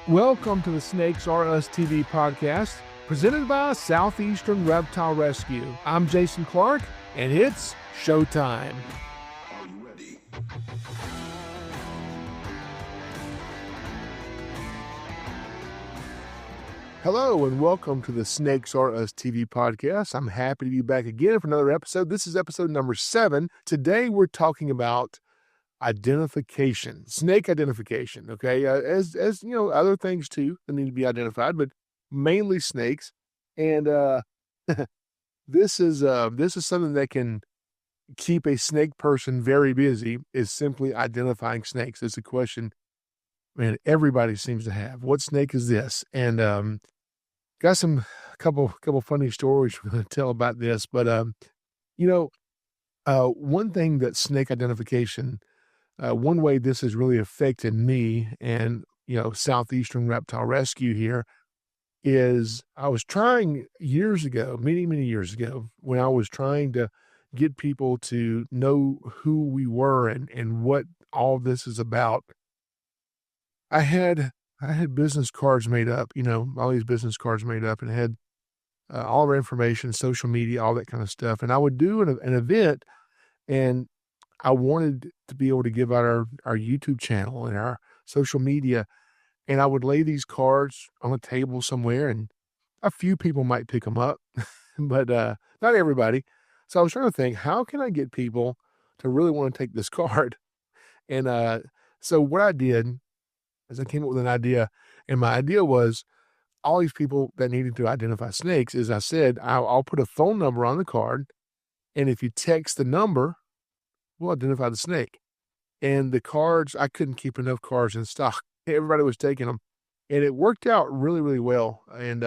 Welcome to the Snakes Are Us TV podcast, presented by Southeastern Reptile Rescue. I'm Jason Clark, and it's showtime. Are you ready? Hello, and welcome to the Snakes Are Us TV podcast. I'm happy to be back again for another episode. This is episode number 7. Today, we're talking about identification, snake identification. Okay, as you know, other things too that need to be identified, but mainly snakes. And this is something that can keep a snake person very busy. Is simply identifying snakes. It's a question, man, everybody seems to have. What snake is this? And got some couple funny stories we're going to tell about this. But one thing that snake identification. One way this has really affected me and, Southeastern Reptile Rescue here is I was trying years ago, many, many years ago, when I was trying to get people to know who we were and what all this is about. I had business cards made up, all these business cards made up, and had all of our information, social media, all that kind of stuff. And I would do an event, and I wanted to be able to give out our YouTube channel and our social media, and I would lay these cards on a table somewhere, and a few people might pick them up, but not everybody. So I was trying to think, how can I get people to really want to take this card? And so what I did is I came up with an idea, and my idea was all these people that needed to identify snakes, is I said, I'll put a phone number on the card, and if you text the number, we'll identify the snake. And the cards, I couldn't keep enough cards in stock. Everybody was taking them. And it worked out really, really well. And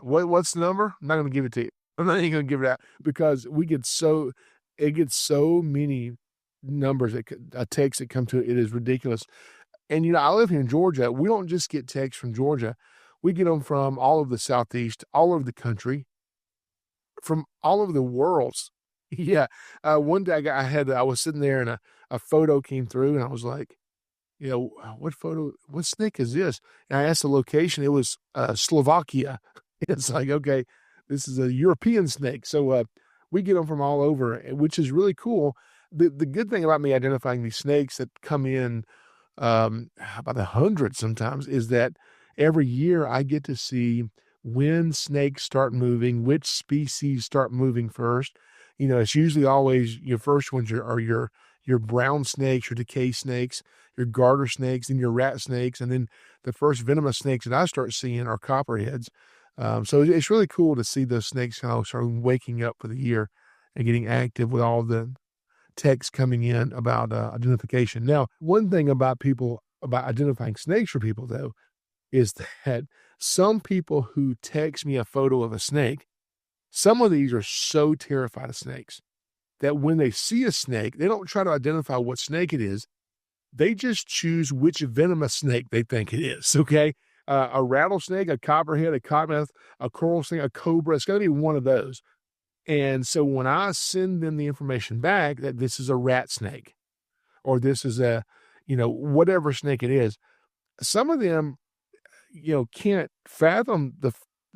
what's the number? I'm not going to give it to you. I'm not even going to give it out because it gets so many numbers, texts that come to it. It is ridiculous. And, I live here in Georgia. We don't just get texts from Georgia. We get them from all over the Southeast, all over the country, from all over the world. Yeah. One day I was sitting there and a photo came through, and I was like, what snake is this? And I asked the location. It was Slovakia. It's like, okay, this is a European snake. So we get them from all over, which is really cool. The good thing about me identifying these snakes that come in by the hundreds sometimes is that every year I get to see when snakes start moving, which species start moving first. It's usually always your first ones are your brown snakes, your decay snakes, your garter snakes, and your rat snakes. And then the first venomous snakes that I start seeing are copperheads. So it's really cool to see those snakes kind of start waking up for the year and getting active with all the texts coming in about identification. Now, one thing about identifying snakes for people, though, is that some people who text me a photo of a snake, some of these are so terrified of snakes that when they see a snake, they don't try to identify what snake it is. They just choose which venomous snake they think it is, okay? A rattlesnake, a copperhead, a cottonmouth, a coral snake, a cobra, it's going to be one of those. And so when I send them the information back that this is a rat snake or this is a, whatever snake it is, some of them, can't fathom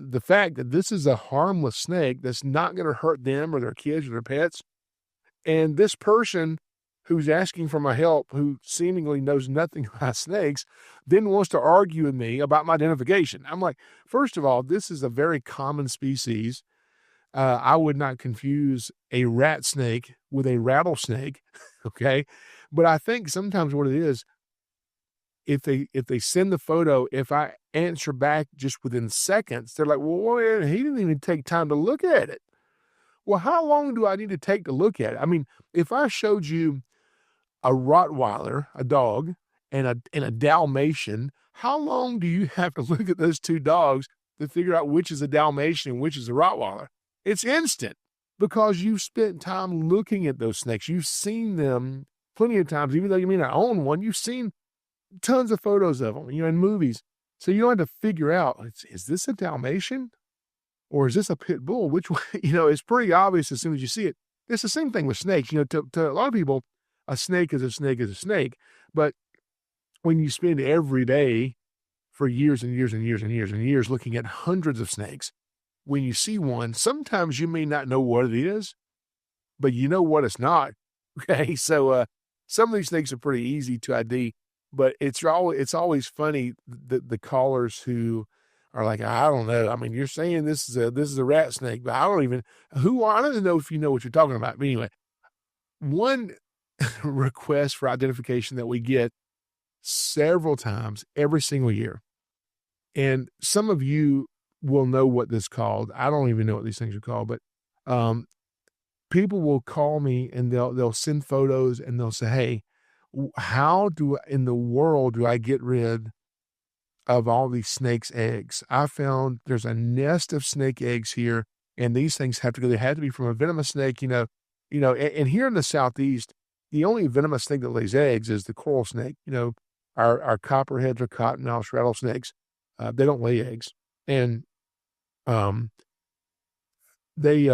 the fact that this is a harmless snake that's not going to hurt them or their kids or their pets. And this person who's asking for my help, who seemingly knows nothing about snakes, then wants to argue with me about my identification. I'm like, first of all, this is a very common species. I would not confuse a rat snake with a rattlesnake, okay? But I think sometimes what it is, if they send the photo, if I answer back just within seconds, they're like, well, he didn't even take time to look at it. Well, how long do I need to take to look at it? I mean, if I showed you a Rottweiler, a dog, and a Dalmatian, how long do you have to look at those two dogs to figure out which is a Dalmatian and which is a Rottweiler? It's instant because you've spent time looking at those snakes. You've seen them plenty of times, even though you may not own one. You've seen tons of photos of them, in movies. So you don't have to figure out, is this a Dalmatian or is this a pit bull? Which one, it's pretty obvious as soon as you see it. It's the same thing with snakes. To a lot of people, a snake is a snake is a snake. But when you spend every day for years and years and years and years and years looking at hundreds of snakes, when you see one, sometimes you may not know what it is, but you know what it's not. Okay. So, some of these snakes are pretty easy to ID, but it's always funny the callers who are like, I don't know. I mean, you're saying this is a rat snake, but I don't even know if you know what you're talking about. But anyway, one request for identification that we get several times every single year, and some of you will know what this called. I don't even know what these things are called, but um, people will call me and they'll send photos and they'll say, "Hey, how in the world do I get rid of all these snakes' eggs? I found there's a nest of snake eggs here, and these things they have to be from a venomous snake, and here in the Southeast, the only venomous snake that lays eggs is the coral snake. Our copperheads or cottonmouth rattlesnakes, they don't lay eggs. And um, they,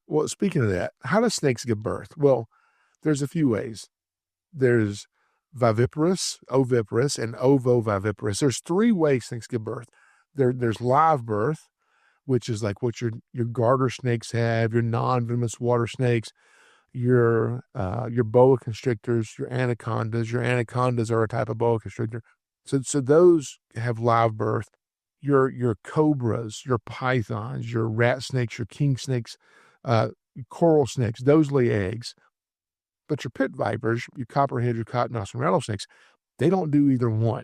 well, speaking of that, how do snakes give birth? Well, there's a few ways. There's viviparous, oviparous, and ovoviviparous. There's three ways snakes give birth. There's live birth, which is like what your garter snakes have, your non-venomous water snakes, your boa constrictors, your anacondas. Your anacondas are a type of boa constrictor. So those have live birth. Your cobras, your pythons, your rat snakes, your king snakes, coral snakes, those lay eggs. But your pit vipers, your copperhead, your cottonmouth, and rattlesnakes, they don't do either one.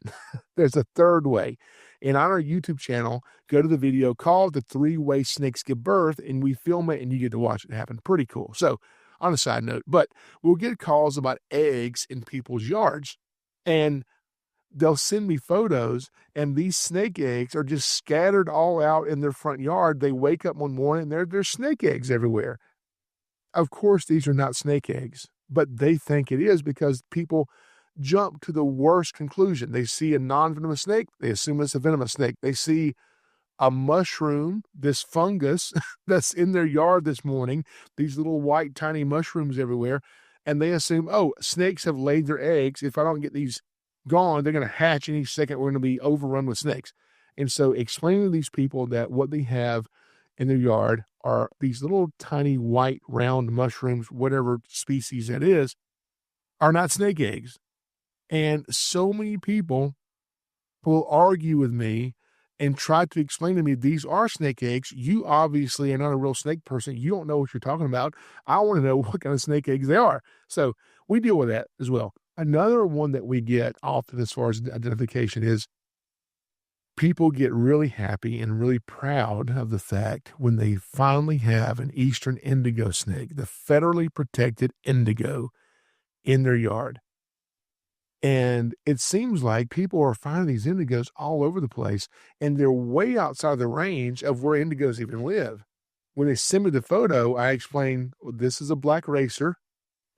There's a third way. And on our YouTube channel, go to the video called The Three-Way Snakes Give Birth, and we film it, and you get to watch it happen. Pretty cool. So, on a side note, but we'll get calls about eggs in people's yards, and they'll send me photos, and these snake eggs are just scattered all out in their front yard. They wake up one morning, and there's snake eggs everywhere. Of course, these are not snake eggs, but they think it is because people jump to the worst conclusion. They see a non-venomous snake, they assume it's a venomous snake. They see a mushroom, this fungus that's in their yard this morning, these little white tiny mushrooms everywhere, and they assume, oh, snakes have laid their eggs. If I don't get these gone, they're going to hatch any second. We're going to be overrun with snakes. And so explaining to these people that what they have in their yard are these little tiny white round mushrooms, whatever species that is, are not snake eggs. And so many people will argue with me and try to explain to me these are snake eggs. You obviously are not a real snake person. You don't know what you're talking about. I want to know what kind of snake eggs they are. So we deal with that as well. Another one that we get often as far as identification is people get really happy and really proud of the fact when they finally have an eastern indigo snake, the federally protected indigo, in their yard. And it seems like people are finding these indigos all over the place, and they're way outside the range of where indigos even live. When they send me the photo, I explain, well, this is a black racer.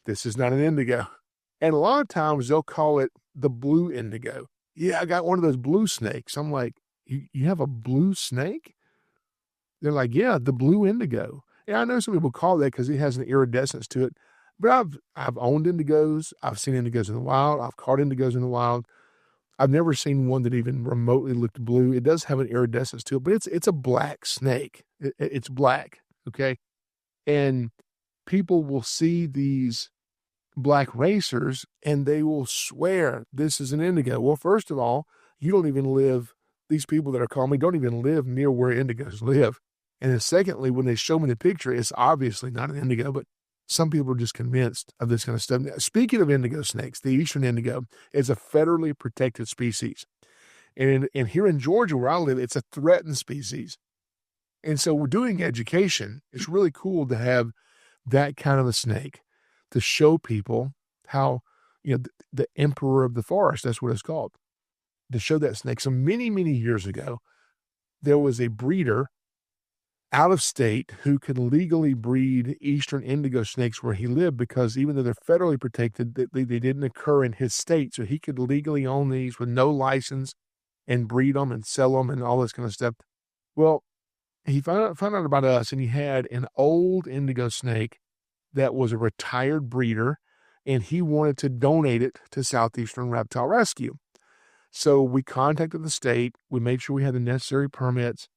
This is not an indigo. And a lot of times they'll call it the blue indigo. Yeah, I got one of those blue snakes. I'm like, you have a blue snake? They're like, yeah, the blue indigo. Yeah, I know some people call that because it has an iridescence to it. But I've owned indigos. I've seen indigos in the wild. I've caught indigos in the wild. I've never seen one that even remotely looked blue. It does have an iridescence to it, but it's a black snake. It's black, okay? And people will see these black racers and they will swear this is an indigo. Well, first of all, you don't even live, these people that are calling me don't even live near where indigos live. And then secondly, when they show me the picture, it's obviously not an indigo, but some people are just convinced of this kind of stuff. Now, speaking of indigo snakes, the eastern indigo is a federally protected species. And here in Georgia, where I live, it's a threatened species. And so we're doing education. It's really cool to have that kind of a snake to show people how, the emperor of the forest, that's what it's called, to show that snake. So many, many years ago, there was a breeder out of state who could legally breed eastern indigo snakes where he lived, because even though they're federally protected, they didn't occur in his state. So he could legally own these with no license and breed them and sell them and all this kind of stuff. Well, he found out about us, and he had an old indigo snake that was a retired breeder, and he wanted to donate it to Southeastern Reptile Rescue. So we contacted the state. We made sure we had the necessary permits,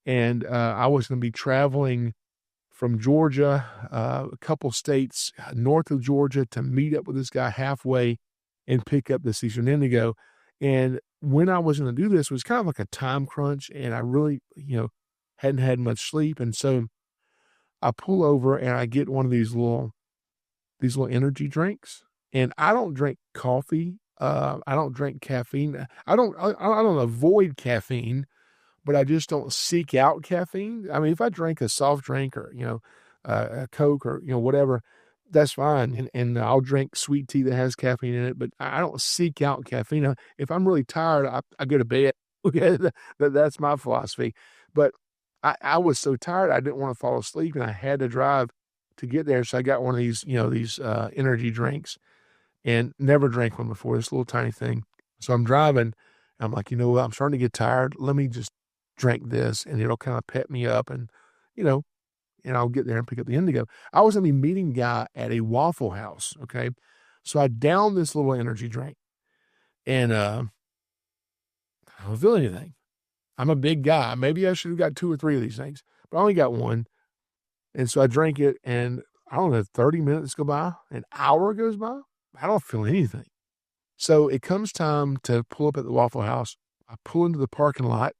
and I was going to be traveling from Georgia, a couple states north of Georgia, to meet up with this guy halfway and pick up this Eastern Indigo. And when I was going to do this, it was kind of like a time crunch, and I really, hadn't had much sleep. And so I pull over and I get one of these little energy drinks. And I don't drink coffee. I don't drink caffeine. I don't avoid caffeine, but I just don't seek out caffeine. I mean, if I drink a soft drink or, a Coke or, whatever, that's fine. And I'll drink sweet tea that has caffeine in it, but I don't seek out caffeine. If I'm really tired, I go to bed. Okay. That's my philosophy. But I was so tired, I didn't want to fall asleep, and I had to drive to get there. So I got one of these, these energy drinks, and never drank one before, this little tiny thing. So I'm driving. I'm like, what? I'm starting to get tired. Let me just drink this, and it'll kind of pep me up, and, and I'll get there and pick up the Indigo. I was going to be meeting a guy at a Waffle House. Okay. So I downed this little energy drink, and I don't feel anything. I'm a big guy. Maybe I should have got 2 or 3 of these things, but I only got one. And so I drank it, and I don't know, 30 minutes go by, an hour goes by. I don't feel anything. So it comes time to pull up at the Waffle House. I pull into the parking lot,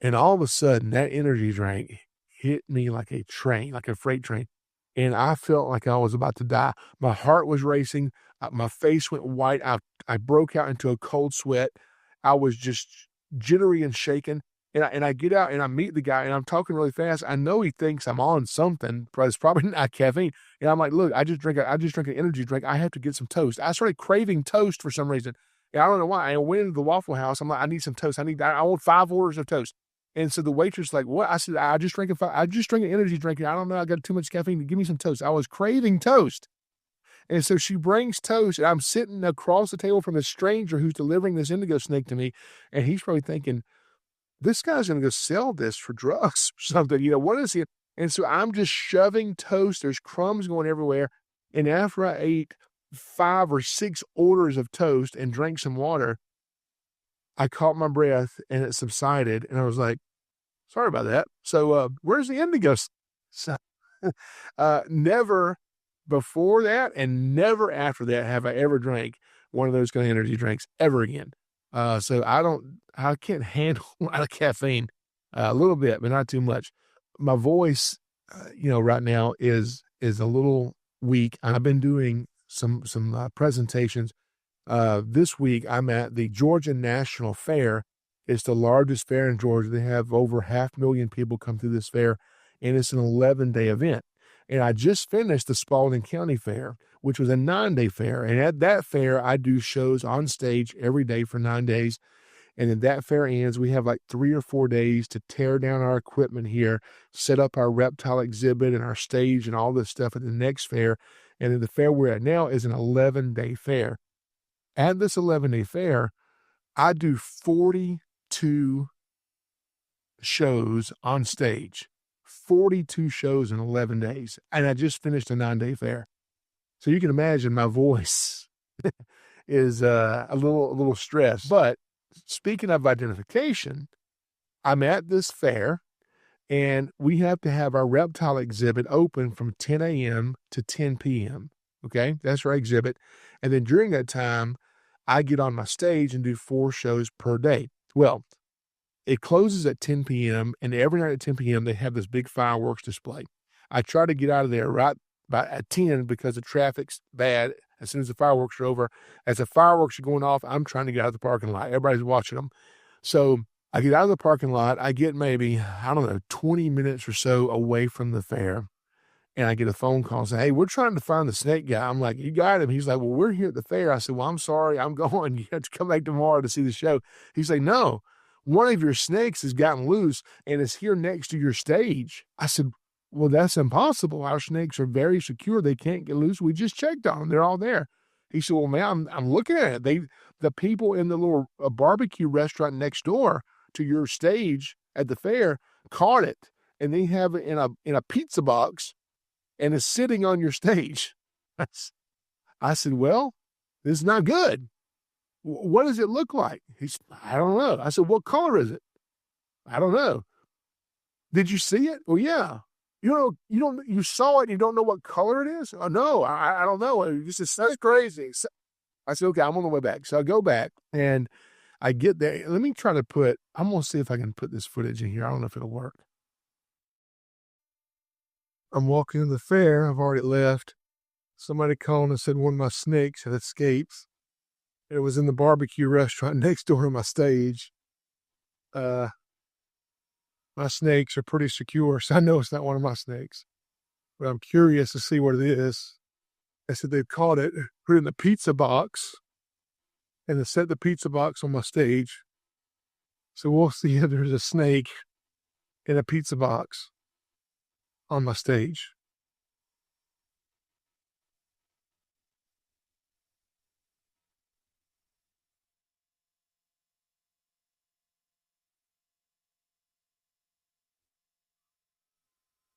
and all of a sudden that energy drink hit me like a train, like a freight train. And I felt like I was about to die. My heart was racing. My face went white. I broke out into a cold sweat. I was just jittery and shaken. And I get out and I meet the guy, and I'm talking really fast. I know he thinks I'm on something, but it's probably not caffeine. And I'm like, look, I just drank an energy drink. I have to get some toast. I started craving toast for some reason. And I don't know why. I went into the Waffle House. I'm like, I need some toast. I want 5 orders of toast. And so the waitress like, what? I said, I just drank an energy drink. I don't know. I got too much caffeine. Give me some toast. I was craving toast. And so she brings toast, and I'm sitting across the table from a stranger who's delivering this indigo snake to me. And he's probably thinking, this guy's going to go sell this for drugs or something. What is he? And so I'm just shoving toast. There's crumbs going everywhere. And after I ate 5 or 6 orders of toast and drank some water, I caught my breath, and it subsided. And I was like, sorry about that. So, where's the indigo? So, never before that and never after that have I ever drank one of those kind of energy drinks ever again. So I can't handle a lot of caffeine, a little bit, but not too much. My voice, right now is a little weak. I've been doing some presentations. This week I'm at the Georgia National Fair. It's the largest fair in Georgia. They have over 500,000 people come through this fair, and it's an 11-day event. And I just finished the Spalding County Fair, which was a 9-day fair. And at that fair, I do shows on stage every day for 9 days. And then that fair ends, we have like 3 or 4 days to tear down our equipment here, set up our reptile exhibit and our stage and all this stuff at the next fair. And then the fair we're at now is an 11-day fair. At this 11-day fair, I do 42 shows on stage. 42 shows in 11 days. And I just finished a 9-day fair. So you can imagine my voice is a little stressed. But speaking of identification, I'm at this fair, and we have to have our reptile exhibit open from 10 a.m. to 10 p.m. Okay, that's our exhibit. And then during that time, I get on my stage and do 4 shows per day. Well, it closes at 10 p.m., and every night at 10 p.m., they have this big fireworks display. I try to get out of there right at 10 because the traffic's bad as soon as the fireworks are over. As the fireworks are going off, I'm trying to get out of the parking lot. Everybody's watching them. So I get out of the parking lot. I get maybe, 20 minutes or so away from the fair, and I get a phone call saying, hey, we're trying to find the snake guy. I'm like, you got him? He's like, well, we're here at the fair. I said, well, I'm sorry. I'm going. You have to come back tomorrow to see the show. He's like, no. One of your snakes has gotten loose and is here next to your stage. I said, well, that's impossible. Our snakes are very secure. They can't get loose. We just checked on them. They're all there. He said, well, man, I'm looking at it. The people in the little barbecue restaurant next door to your stage at the fair caught it, and they have it in a pizza box, and it's sitting on your stage. I said, well, this is not good. What does it look like? He said, I don't know. I said, what color is it? I don't know. Did you see it? Well, yeah. You saw it and you don't know what color it is? Oh, no, I don't know. This is so crazy. So I said, okay, I'm on the way back. So I go back and I get there. Let me try to I'm going to see if I can put this footage in here. I don't know if it'll work. I'm walking in the fair. I've already left. Somebody called and said one of my snakes had escaped. It was in the barbecue restaurant next door to my stage. My snakes are pretty secure, so I know it's not one of my snakes. But I'm curious to see what it is. I said they've caught it, put it in the pizza box, and they set the pizza box on my stage. So we'll see if there's a snake in a pizza box on my stage.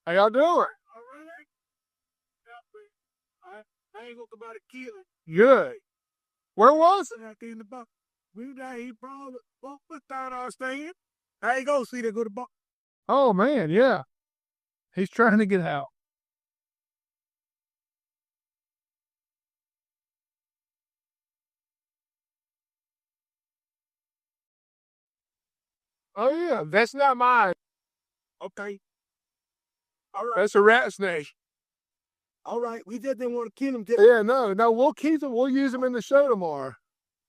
How y'all doing? All right. I ain't gonna about to kill it. Good. Where was it? Out there in the box. We down here, bro. What's down our stand? I ain't gonna see that go to box. Oh man, yeah. He's trying to get out. Oh yeah, that's not mine. Okay. All right. That's a rat snake. All right, we just didn't want to kill him. Yeah, no, we'll keep him. We'll use him in the show tomorrow.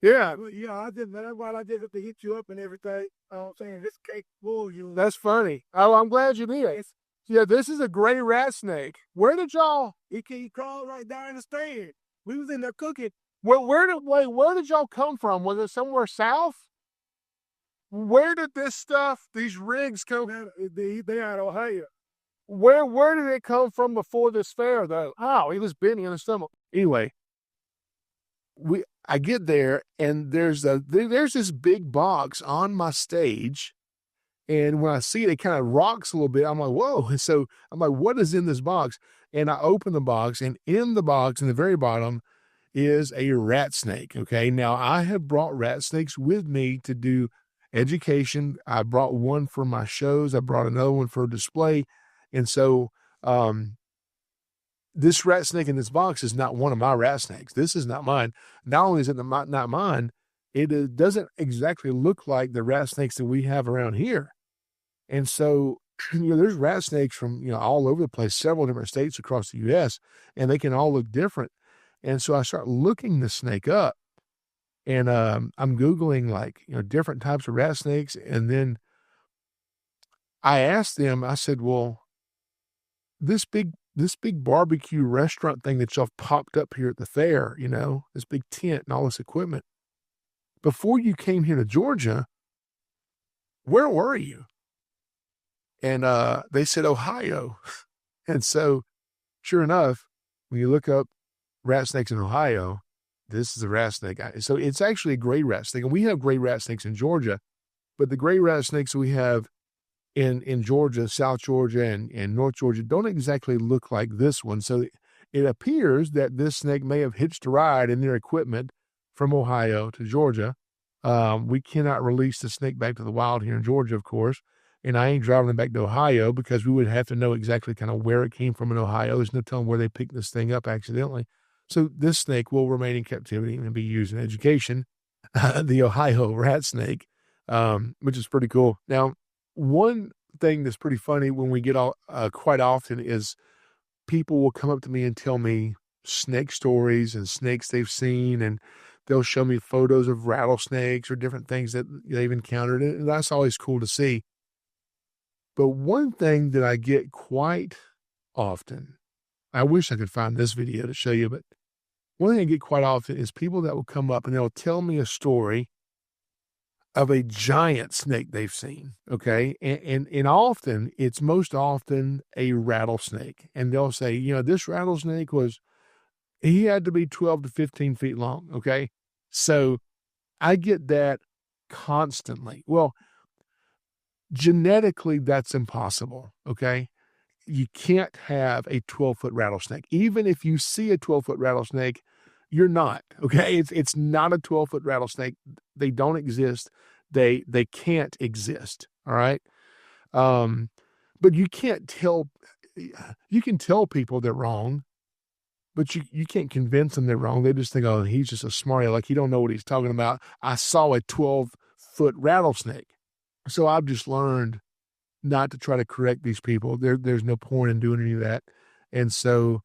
Yeah. Well, yeah, that's why I did have to hit you up and everything. I'm saying this cake fool you. That's funny. Oh, I'm glad you did. Yeah, this is a gray rat snake. Where did y'all? He crawled right down in the stand. We was in there cooking. Where did y'all come from? Was it somewhere south? Where did these rigs come? They out of Ohio. Where did it come from before this fair though? Oh, he was bending in the stomach. Anyway, I get there and there's this big box on my stage. And when I see it, it kind of rocks a little bit. I'm like, whoa. And so I'm like, what is in this box? And I open the box, and in the box, in the very bottom, is a rat snake. Okay. Now, I have brought rat snakes with me to do education. I brought one for my shows, I brought another one for display. And so, this rat snake in this box is not one of my rat snakes. This is not mine. Not only is it not mine, it doesn't exactly look like the rat snakes that we have around here. And so, there's rat snakes from, all over the place, several different states across the U.S., and they can all look different. And so I start looking the snake up, and I'm Googling different types of rat snakes. And then I asked them, I said, well, this big barbecue restaurant thing that y'all popped up here at the fair, this big tent and all this equipment, before you came here to Georgia, where were you? And they said Ohio. And so, sure enough, when you look up rat snakes in Ohio, this is a rat snake. So it's actually a gray rat snake. And we have gray rat snakes in Georgia, but the gray rat snakes we have in Georgia, South Georgia, and North Georgia don't exactly look like this one. So it appears that this snake may have hitched a ride in their equipment from Ohio to Georgia. We cannot release the snake back to the wild here in Georgia, of course. And I ain't driving it back to Ohio because we would have to know exactly kind of where it came from in Ohio. There's no telling where they picked this thing up accidentally. So this snake will remain in captivity and be used in education, the Ohio rat snake, which is pretty cool. Now, one thing that's pretty funny when we get quite often is people will come up to me and tell me snake stories and snakes they've seen, and they'll show me photos of rattlesnakes or different things that they've encountered. And that's always cool to see. But one thing that I get quite often, I wish I could find this video to show you, but one thing I get quite often is people that will come up and they'll tell me a story of a giant snake they've seen. Okay. And often, it's most often a rattlesnake. And they'll say, this rattlesnake he had to be 12 to 15 feet long. Okay. So I get that constantly. Well, genetically, that's impossible. Okay. you can't have a 12-foot rattlesnake. Even if you see a 12-foot rattlesnake, you're not, okay? It's not a 12-foot rattlesnake. They don't exist. They can't exist, all right? Um, but you can't tell you can tell people they're wrong, but you can't convince them they're wrong. They just think, oh, he's just a smarty, like he don't know what he's talking about. I saw a 12-foot rattlesnake. So I've just learned not to try to correct these people. There's no point in doing any of that. And so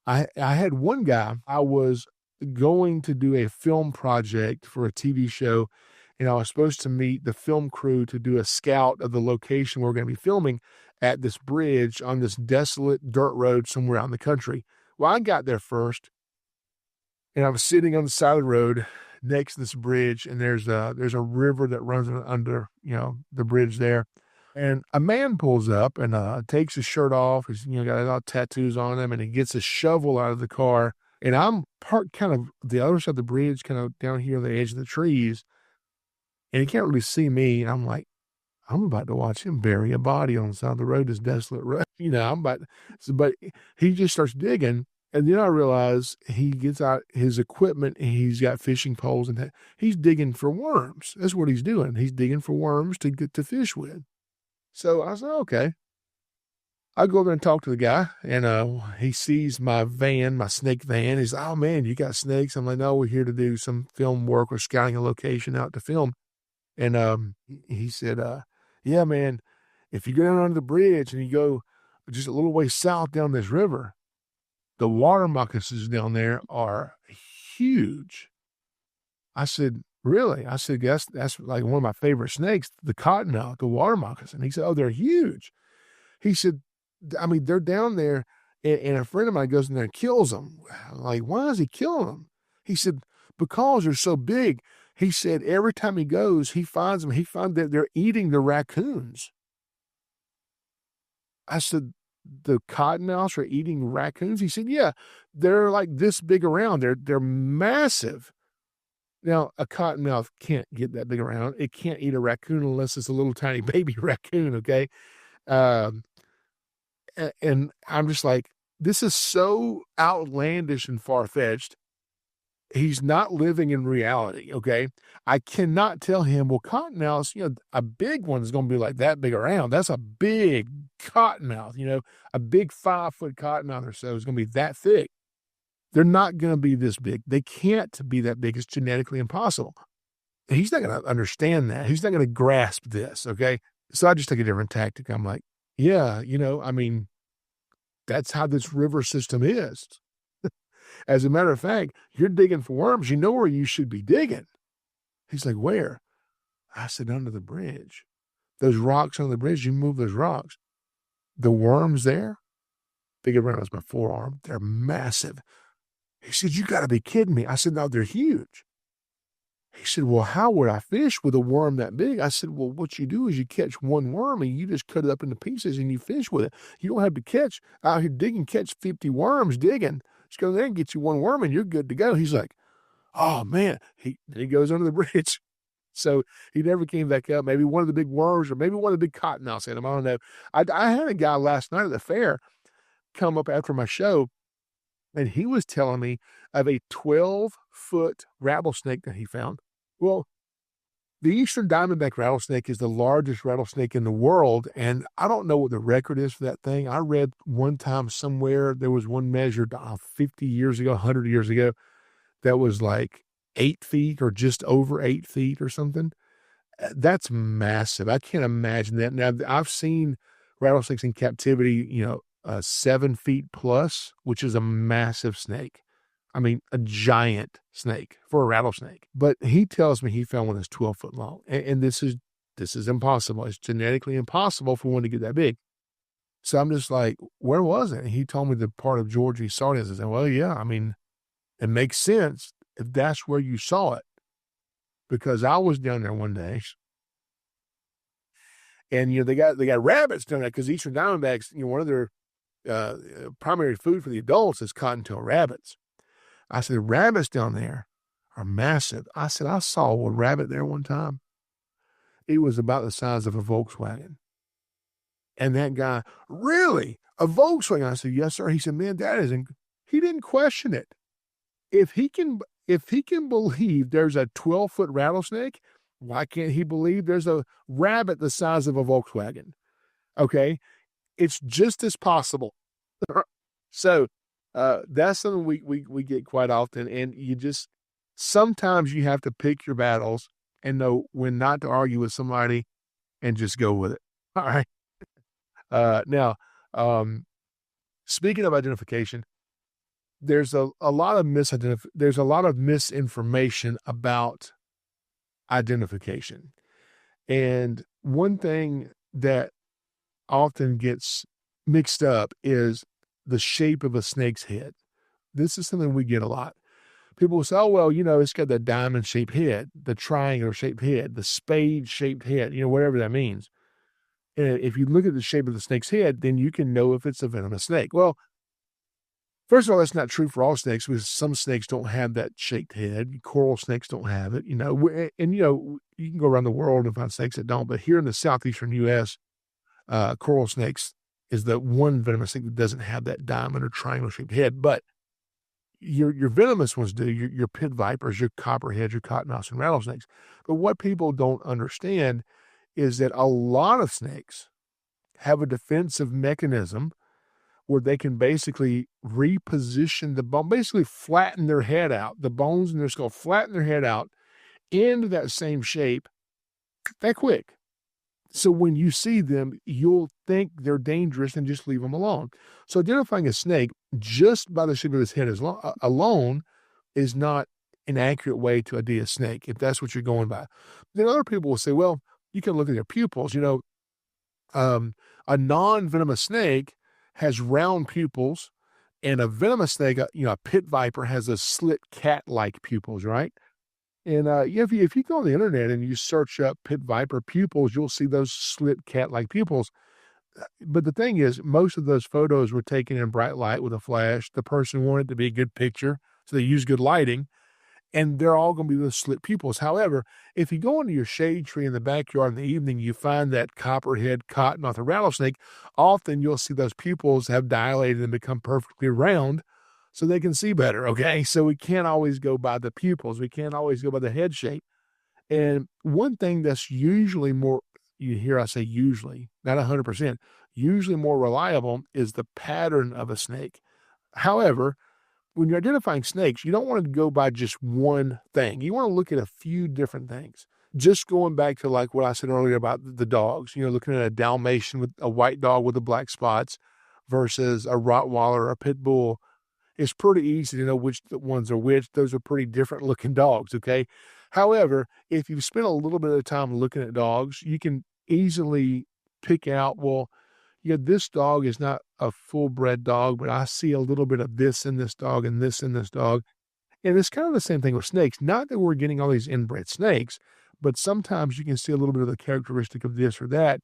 I had one guy, I was going to do a film project for a TV show, and I was supposed to meet the film crew to do a scout of the location we're going to be filming at this bridge on this desolate dirt road somewhere out in the country. Well, I got there first, and I was sitting on the side of the road next to this bridge, and there's a river that runs under, the bridge there. And a man pulls up and takes his shirt off. He's got a lot of tattoos on him, and he gets a shovel out of the car. And I'm parked kind of the other side of the bridge, kind of down here on the edge of the trees, and he can't really see me. And I'm like, I'm about to watch him bury a body on the side of the road, this desolate road. But he just starts digging. And then I realize he gets out his equipment and he's got fishing poles and he's digging for worms. That's what he's doing. He's digging for worms to get to fish with. So I said, okay. I go over and talk to the guy, and he sees my van, my snake van. He's like, oh, man, you got snakes? I'm like, no, we're here to do some film work. We're scouting a location out to film. And he said, yeah, man, if you go down under the bridge and you go just a little way south down this river, the water moccasins down there are huge. I said, really? I said, that's like one of my favorite snakes, the cottonmouth, the water moccasin. He said, oh, they're huge. He said, I mean, they're down there, and a friend of mine goes in there and kills them. I'm like, why is he killing them? He said, because they're so big. He said, every time he goes, he finds them. He finds that they're eating the raccoons. I said, the cottonmouths are eating raccoons? He said, yeah, they're like this big around. They're massive. Now, a cottonmouth can't get that big around. It can't eat a raccoon unless it's a little tiny baby raccoon, okay? And I'm just like, this is so outlandish and far-fetched. He's not living in reality, okay? I cannot tell him, well, cottonmouths, a big one is going to be like that big around. That's a big cottonmouth, a big 5-foot cottonmouth or so is going to be that thick. They're not going to be this big. They can't be that big. It's genetically impossible. He's not going to understand that. He's not going to grasp this, okay? So I just take a different tactic. I'm like, yeah, I mean, that's how this river system is. As a matter of fact, you're digging for worms. You know where you should be digging. He's like, where? I said, under the bridge. Those rocks on the bridge, you move those rocks. The worms there, big around as my forearm, they're massive. He said, you got to be kidding me. I said, no, they're huge. He said, well, how would I fish with a worm that big? I said, well, what you do is you catch one worm and you just cut it up into pieces and you fish with it. You don't have to catch out here digging, catch 50 worms digging. Just go there and get you one worm and you're good to go. He's like, oh, man. Then he goes under the bridge. So he never came back up. Maybe one of the big worms or maybe one of the big cottonmouths in him. I don't know. I had a guy last night at the fair come up after my show, and he was telling me of a 12-foot rattlesnake that he found. Well, the eastern diamondback rattlesnake is the largest rattlesnake in the world, and I don't know what the record is for that thing. I read one time somewhere there was one measured 50 years ago, 100 years ago, that was like 8 feet or just over 8 feet or something. That's massive. I can't imagine that. Now, I've seen rattlesnakes in captivity, 7 feet plus, which is a massive snake. I mean, a giant snake for a rattlesnake. But he tells me he found one that's 12 foot long. And this is impossible. It's genetically impossible for one to get that big. So I'm just like, where was it? And he told me the part of Georgia he saw it. I said, well, yeah, I mean, it makes sense if that's where you saw it. Because I was down there one day. And, they got rabbits down there because eastern diamondbacks, one of their primary food for the adults is cottontail rabbits. I said, rabbits down there are massive. I said, I saw a rabbit there one time. It was about the size of a Volkswagen. And that guy, really? A Volkswagen? I said, yes, sir. He said, man, he didn't question it. If he can believe there's a 12-foot rattlesnake, why can't he believe there's a rabbit the size of a Volkswagen? Okay. It's just as possible. So, that's something we get quite often. And sometimes you have to pick your battles and know when not to argue with somebody and just go with it. All right. Now, um, speaking of identification, there's a lot of misinformation about identification. And one thing that often gets mixed up is the shape of a snake's head. This is something we get a lot. People will say, oh, well, it's got the diamond-shaped head, the triangular-shaped head, the spade-shaped head, whatever that means. And if you look at the shape of the snake's head, then you can know if it's a venomous snake. Well, first of all, that's not true for all snakes because some snakes don't have that shaped head. Coral snakes don't have it, and, you can go around the world and find snakes that don't. But here in the southeastern U.S., coral snakes is the one venomous snake that doesn't have that diamond or triangle-shaped head. But your venomous ones do, your pit vipers, your copperheads, your cottonmouths, and rattlesnakes. But what people don't understand is that a lot of snakes have a defensive mechanism where they can basically reposition the bone, basically flatten their head out, the bones in their skull, flatten their head out into that same shape that quick. So when you see them, you'll think they're dangerous and just leave them alone. So identifying a snake just by the shape of his head alone is not an accurate way to ID a snake, if that's what you're going by. Then other people will say, well, you can look at their pupils. A non-venomous snake has round pupils, and a venomous snake, a pit viper, has a slit cat-like pupils, right? And if you go on the internet and you search up pit viper pupils, you'll see those slit cat-like pupils. But the thing is, most of those photos were taken in bright light with a flash. The person wanted it to be a good picture, so they used good lighting, and they're all going to be with slit pupils. However, if you go into your shade tree in the backyard in the evening, you find that copperhead, cottonmouth, or rattlesnake, often you'll see those pupils have dilated and become perfectly round so they can see better, okay? So we can't always go by the pupils. We can't always go by the head shape. And one thing that's usually more, you hear I say usually, not 100%, usually more reliable is the pattern of a snake. However, when you're identifying snakes, you don't want to go by just one thing. You want to look at a few different things. Just going back to like what I said earlier about the dogs, looking at a Dalmatian with a white dog with the black spots versus a Rottweiler or a Pit Bull, it's pretty easy to know which ones are which. Those are pretty different looking dogs, okay? However, if you spend a little bit of time looking at dogs, you can easily pick out, well, this dog is not a full-bred dog, but I see a little bit of this in this dog and this in this dog. And it's kind of the same thing with snakes. Not that we're getting all these inbred snakes, but sometimes you can see a little bit of the characteristic of this or that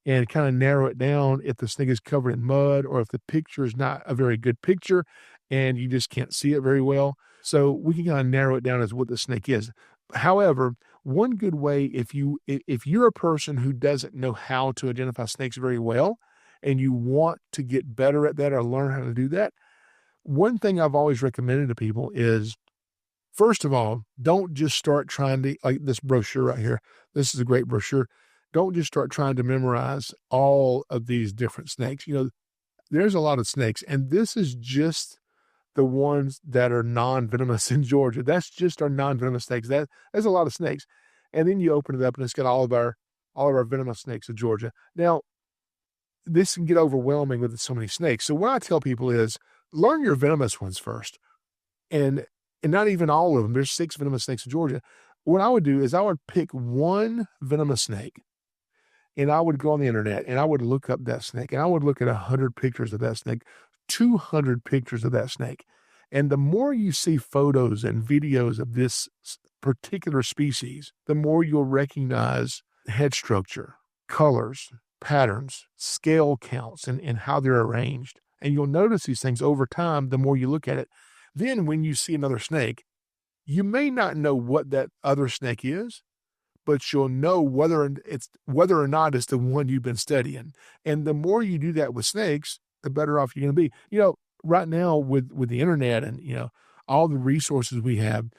and kind of narrow it down if the snake is covered in mud or if the picture is not a very good picture and you just can't see it very well. So we can kind of narrow it down as what the snake is. However, one good way, if you're a person who doesn't know how to identify snakes very well, and you want to get better at that or learn how to do that, one thing I've always recommended to people is, first of all, don't just start trying to, like this brochure right here. This is a great brochure. Don't just start trying to memorize all of these different snakes. There's a lot of snakes, and this is just the ones that are non-venomous in Georgia. That's just our non-venomous snakes. There's a lot of snakes. And then you open it up and it's got all of our venomous snakes of Georgia. Now, this can get overwhelming with so many snakes. So what I tell people is learn your venomous ones first. And not even all of them. There's 6 venomous snakes in Georgia. What I would do is I would pick one venomous snake and I would go on the internet and I would look up that snake and I would look at 100 pictures of that snake, 200 pictures of that snake. And the more you see photos and videos of this particular species, the more you'll recognize head structure, colors, patterns, scale counts, and how they're arranged. And you'll notice these things over time the more you look at it. Then when you see another snake, you may not know what that other snake is, but you'll know whether or not it's the one you've been studying. And the more you do that with snakes, the better off you're going to be. Right now with the internet and all the resources we have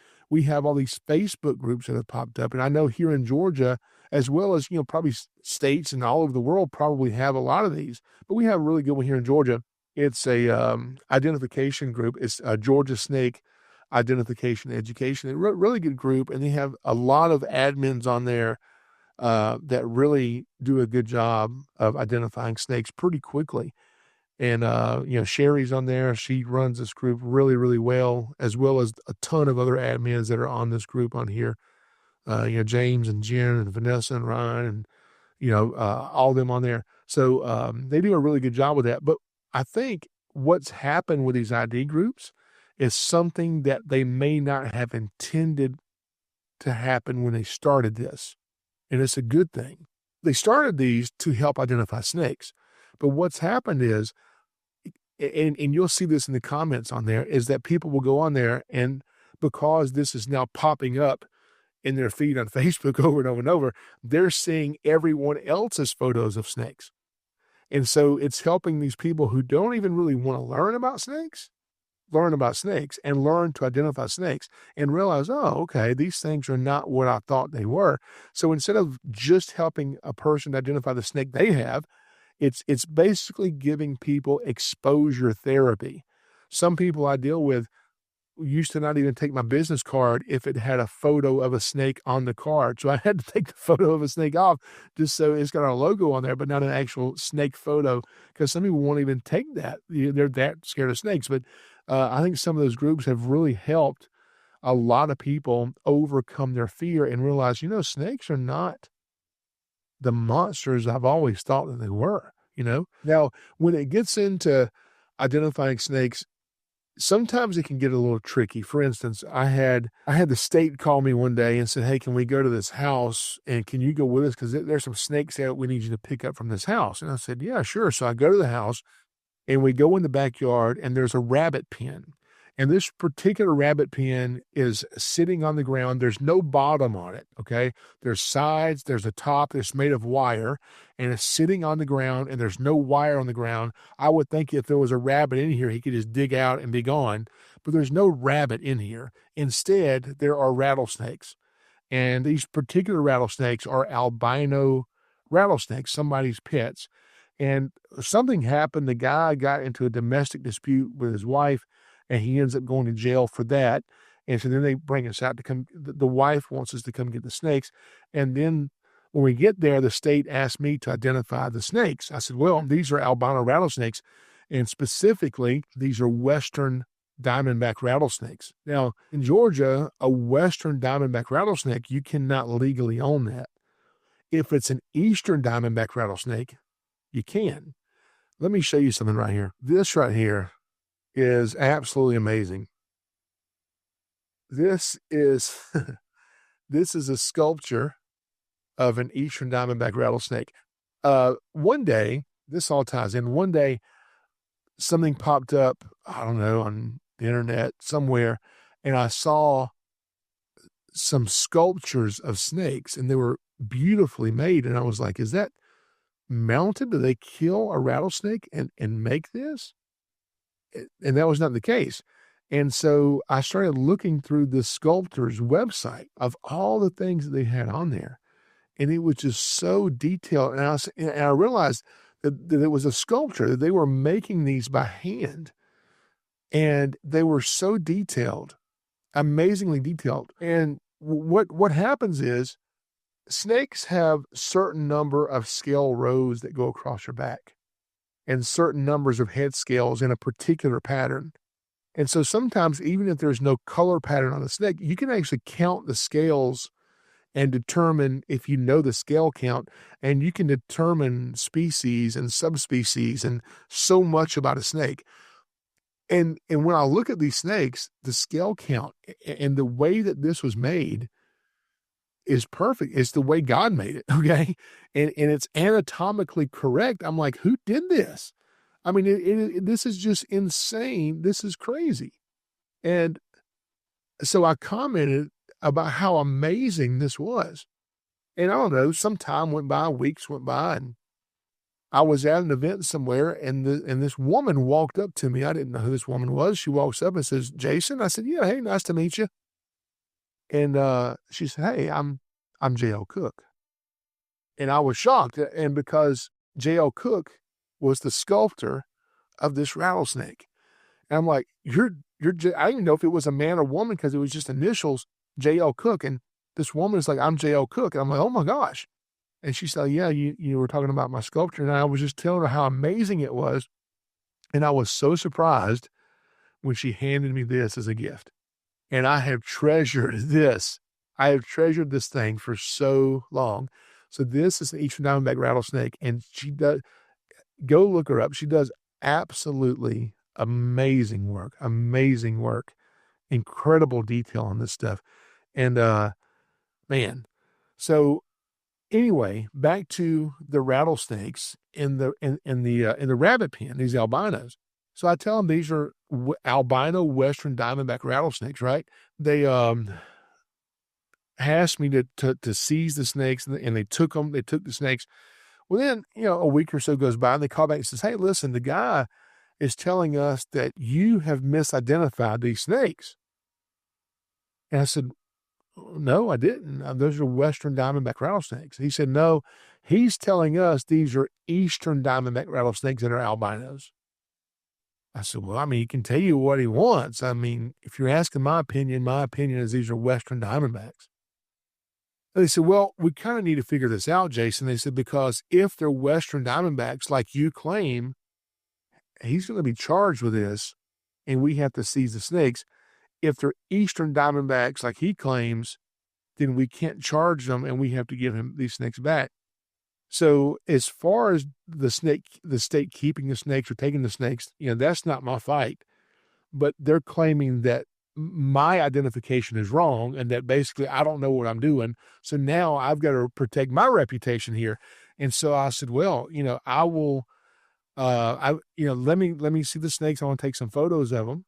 all these Facebook groups that have popped up. And I know here in Georgia, as well as probably states and all over the world, probably have a lot of these. But we have a really good one here in Georgia. It's a identification group. It's a Georgia Snake Identification Education. A really good group, and they have a lot of admins on there that really do a good job of identifying snakes pretty quickly. And Sherry's on there. She runs this group really, really well as a ton of other admins that are on this group on here. James and Jen and Vanessa and Ryan and all of them on there. So they do a really good job with that. But I think what's happened with these ID groups is something that they may not have intended to happen when they started this. And it's a good thing. They started these to help identify snakes. But what's happened is, and you'll see this in the comments on there, is that people will go on there, and because this is now popping up in their feed on Facebook over and over and over, they're seeing everyone else's photos of snakes. And so it's helping these people who don't even really want to learn about snakes and learn to identify snakes and realize, oh, okay, these things are not what I thought they were. So instead of just helping a person identify the snake they have, it's basically giving people exposure therapy. Some people I deal with used to not even take my business card if it had a photo of a snake on the card. So I had to take the photo of a snake off just so it's got our logo on there, but not an actual snake photo, because some people won't even take that. They're that scared of snakes. But I think some of those groups have really helped a lot of people overcome their fear and realize, snakes are not the monsters I've always thought that they were, Now, when it gets into identifying snakes, sometimes it can get a little tricky. For instance, I had the state call me one day and said, hey, can we go to this house and can you go with us? Because there's some snakes that we need you to pick up from this house. And I said, yeah, sure. So I go to the house and we go in the backyard and there's a rabbit pen. And this particular rabbit pen is sitting on the ground. There's no bottom on it, okay? There's sides, there's a top that's made of wire, and it's sitting on the ground, and there's no wire on the ground. I would think if there was a rabbit in here, he could just dig out and be gone, but there's no rabbit in here. Instead, there are rattlesnakes, and these particular rattlesnakes are albino rattlesnakes, somebody's pets. And something happened. The guy got into a domestic dispute with his wife, and he ends up going to jail for that. And so then they bring us out to come. The wife wants us to come get the snakes. And then when we get there, the state asked me to identify the snakes. I said, well, these are albino rattlesnakes. And specifically, these are Western diamondback rattlesnakes. Now, in Georgia, a Western diamondback rattlesnake, you cannot legally own that. If it's an Eastern diamondback rattlesnake, you can. Let me show you something right here. This right here is absolutely amazing. This is this is a sculpture of an Eastern diamondback rattlesnake. One day, this all ties in. One day, something popped up, I don't know, on the internet somewhere, and I saw some sculptures of snakes, and they were beautifully made. And I was like, is that mounted? Do they kill a rattlesnake and make this? And that was not the case. And so I started looking through the sculptor's website of all the things that they had on there. And it was just so detailed. And I realized that it was a sculpture, that they were making these by hand. And they were so detailed, amazingly detailed. And what happens is snakes have certain number of scale rows that go across your back, and certain numbers of head scales in a particular pattern. And so sometimes, even if there's no color pattern on the snake, you can actually count the scales and determine, if you know the scale count, and you can determine species and subspecies and so much about a snake. And when I look at these snakes, the scale count and the way that this was made is perfect. It's the way God made it, okay? And it's anatomically correct. I'm like, who did this? I mean, this is just insane. This is crazy. And so I commented about how amazing this was. And I don't know, some time went by, weeks went by, and I was at an event somewhere, and this woman walked up to me. I didn't know who this woman was. She walks up and says, "Jason?" I said, "Yeah, hey, nice to meet you." And she said, "Hey, I'm J.L. Cook." And I was shocked, and because J.L. Cook was the sculptor of this rattlesnake. And I'm like, I didn't know if it was a man or woman because it was just initials, J.L. Cook. And this woman is like, "I'm J.L. Cook." And I'm like, "Oh my gosh." And she said, "Yeah, you were talking about my sculpture." And I was just telling her how amazing it was. And I was so surprised when she handed me this as a gift. And I have treasured this. I have treasured this thing for so long. So this is an Eastern Diamondback rattlesnake, and she does, go look her up. She does absolutely amazing work, incredible detail on this stuff. And man, so anyway, back to the rattlesnakes in the rabbit pen, these albinos. So I tell them these are albino Western Diamondback rattlesnakes, right? They asked me to seize the snakes, and they took them. They took the snakes. Well, then a week or so goes by, and they call back and says, "Hey, listen, the guy is telling us that you have misidentified these snakes." And I said, "No, I didn't. Those are Western Diamondback rattlesnakes." He said, "No, he's telling us these are Eastern Diamondback rattlesnakes that are albinos." I said, "Well, I mean, he can tell you what he wants. I mean, if you're asking my opinion is these are Western Diamondbacks." And they said, "Well, we kind of need to figure this out, Jason." They said, "Because if they're Western Diamondbacks, like you claim, he's going to be charged with this, and we have to seize the snakes. If they're Eastern Diamondbacks, like he claims, then we can't charge them, and we have to give him these snakes back." So as far as the state keeping the snakes or taking the snakes, that's not my fight. But they're claiming that my identification is wrong and that basically I don't know what I'm doing. So now I've got to protect my reputation here. And so I said, "Well, I will, let me see the snakes. I want to take some photos of them,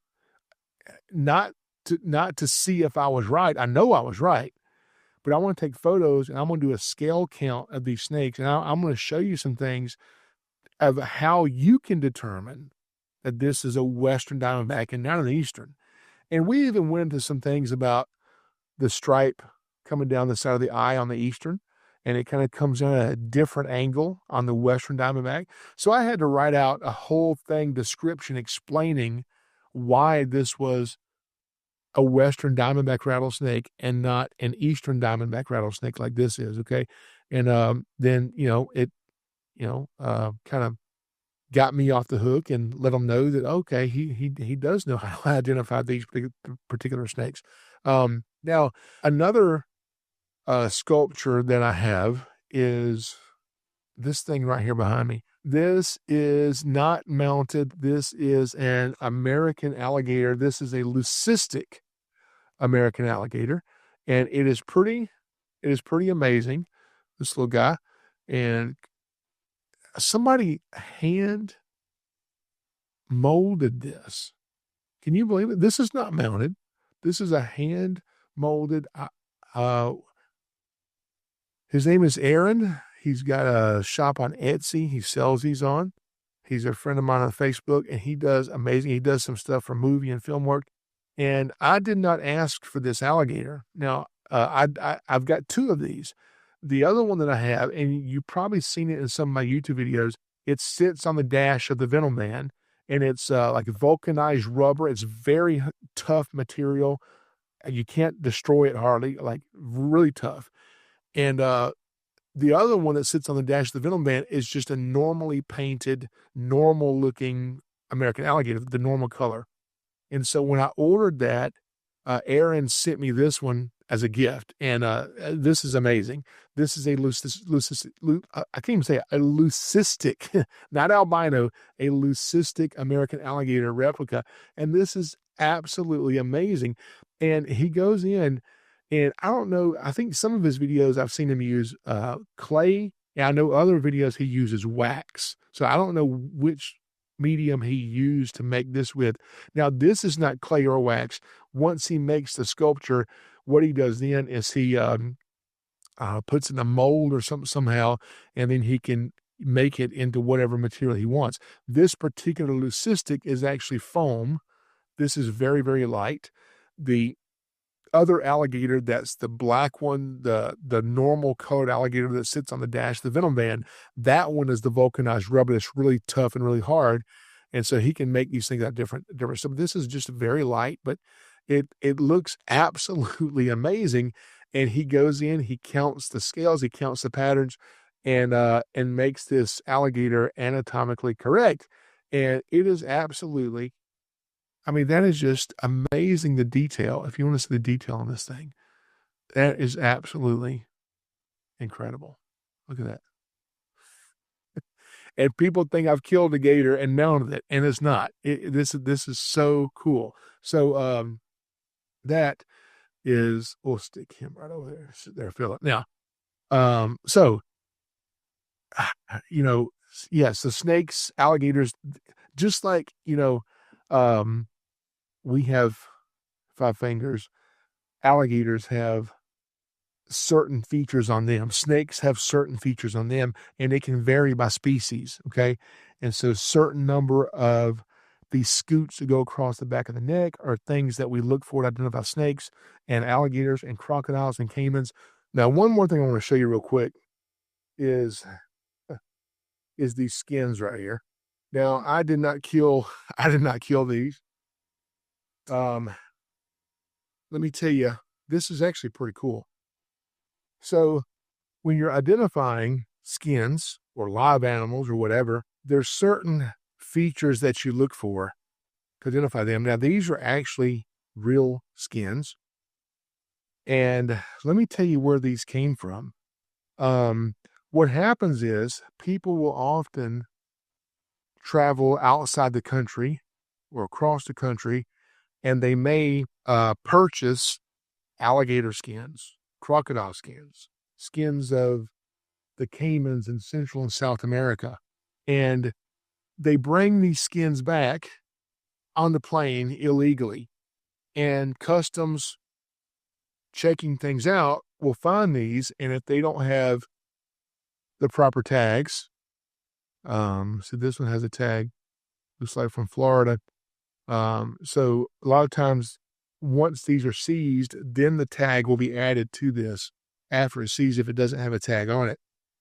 not to see if I was right. I know I was right, but I want to take photos, and I'm going to do a scale count of these snakes. And I'm going to show you some things of how you can determine that this is a Western Diamondback and not an Eastern." And we even went into some things about the stripe coming down the side of the eye on the Eastern, and it kind of comes in at a different angle on the Western Diamondback. So I had to write out a whole description explaining why this was a Western Diamondback rattlesnake and not an Eastern Diamondback rattlesnake like this is, okay? And then, it, kind of got me off the hook and let them know that, okay, he does know how to identify these particular snakes. Now, another sculpture that I have is this thing right here behind me. This is not mounted. This is an American alligator. This is a leucistic American alligator, and it is pretty amazing, this little guy. And somebody hand molded this. Can you believe it? This is not mounted. This is a hand molded. His name is Aaron. He's got a shop on Etsy. He sells these on. He's a friend of mine on Facebook, and he does amazing. He does some stuff for movie and film work. And I did not ask for this alligator. Now, I've got two of these. The other one that I have, and you've probably seen it in some of my YouTube videos, it sits on the dash of the Venom Man, and it's like vulcanized rubber. It's very tough material. You can't destroy it hardly, like really tough. And the other one that sits on the dash of the Venom Man is just a normally painted, normal looking American alligator, the normal color. And so when I ordered that, Aaron sent me this one as a gift, and this is amazing. This is a I can't even say it, a leucistic, not albino, a leucistic American alligator replica, and this is absolutely amazing. And he goes in, and I don't know, I think some of his videos I've seen him use clay, and I know other videos he uses wax. So I don't know which medium he used to make this with. Now, this is not clay or wax. Once he makes the sculpture, what he does then is he puts in a mold or something somehow, and then he can make it into whatever material he wants. This particular leucistic is actually foam. This is very, very light. The other alligator, that's the black one, the normal colored alligator that sits on the dash, the Venom Van, that one is the vulcanized rubber that's really tough and really hard. And so he can make these things out different. So this is just very light, but it looks absolutely amazing. And he goes in, he counts the scales, he counts the patterns, and makes this alligator anatomically correct. And it is absolutely, I mean, that is just amazing, the detail. If you want to see the detail on this thing, that is absolutely incredible. Look at that. And people think I've killed a gator and mounted it, and it's not. This is so cool. So that is, we'll stick him right over there. Sit there, Philip. Now, so yes, the snakes, alligators, just like we have 5 fingers. Alligators have certain features on them. Snakes have certain features on them, and it can vary by species. Okay. And so certain number of these scoots that go across the back of the neck are things that we look for to identify snakes and alligators and crocodiles and caimans. Now, one more thing I want to show you real quick is these skins right here. Now, I did not kill these. Let me tell you, this is actually pretty cool. So when you're identifying skins or live animals or whatever, there's certain features that you look for to identify them. Now, these are actually real skins. And let me tell you where these came from. What happens is people will often travel outside the country or across the country, and they may purchase alligator skins, crocodile skins, skins of the caimans in Central and South America. And they bring these skins back on the plane illegally. And customs checking things out will find these. And if they don't have the proper tags, so this one has a tag, looks like from Florida. So a lot of times, once these are seized, then the tag will be added to this after it's seized if it doesn't have a tag on it.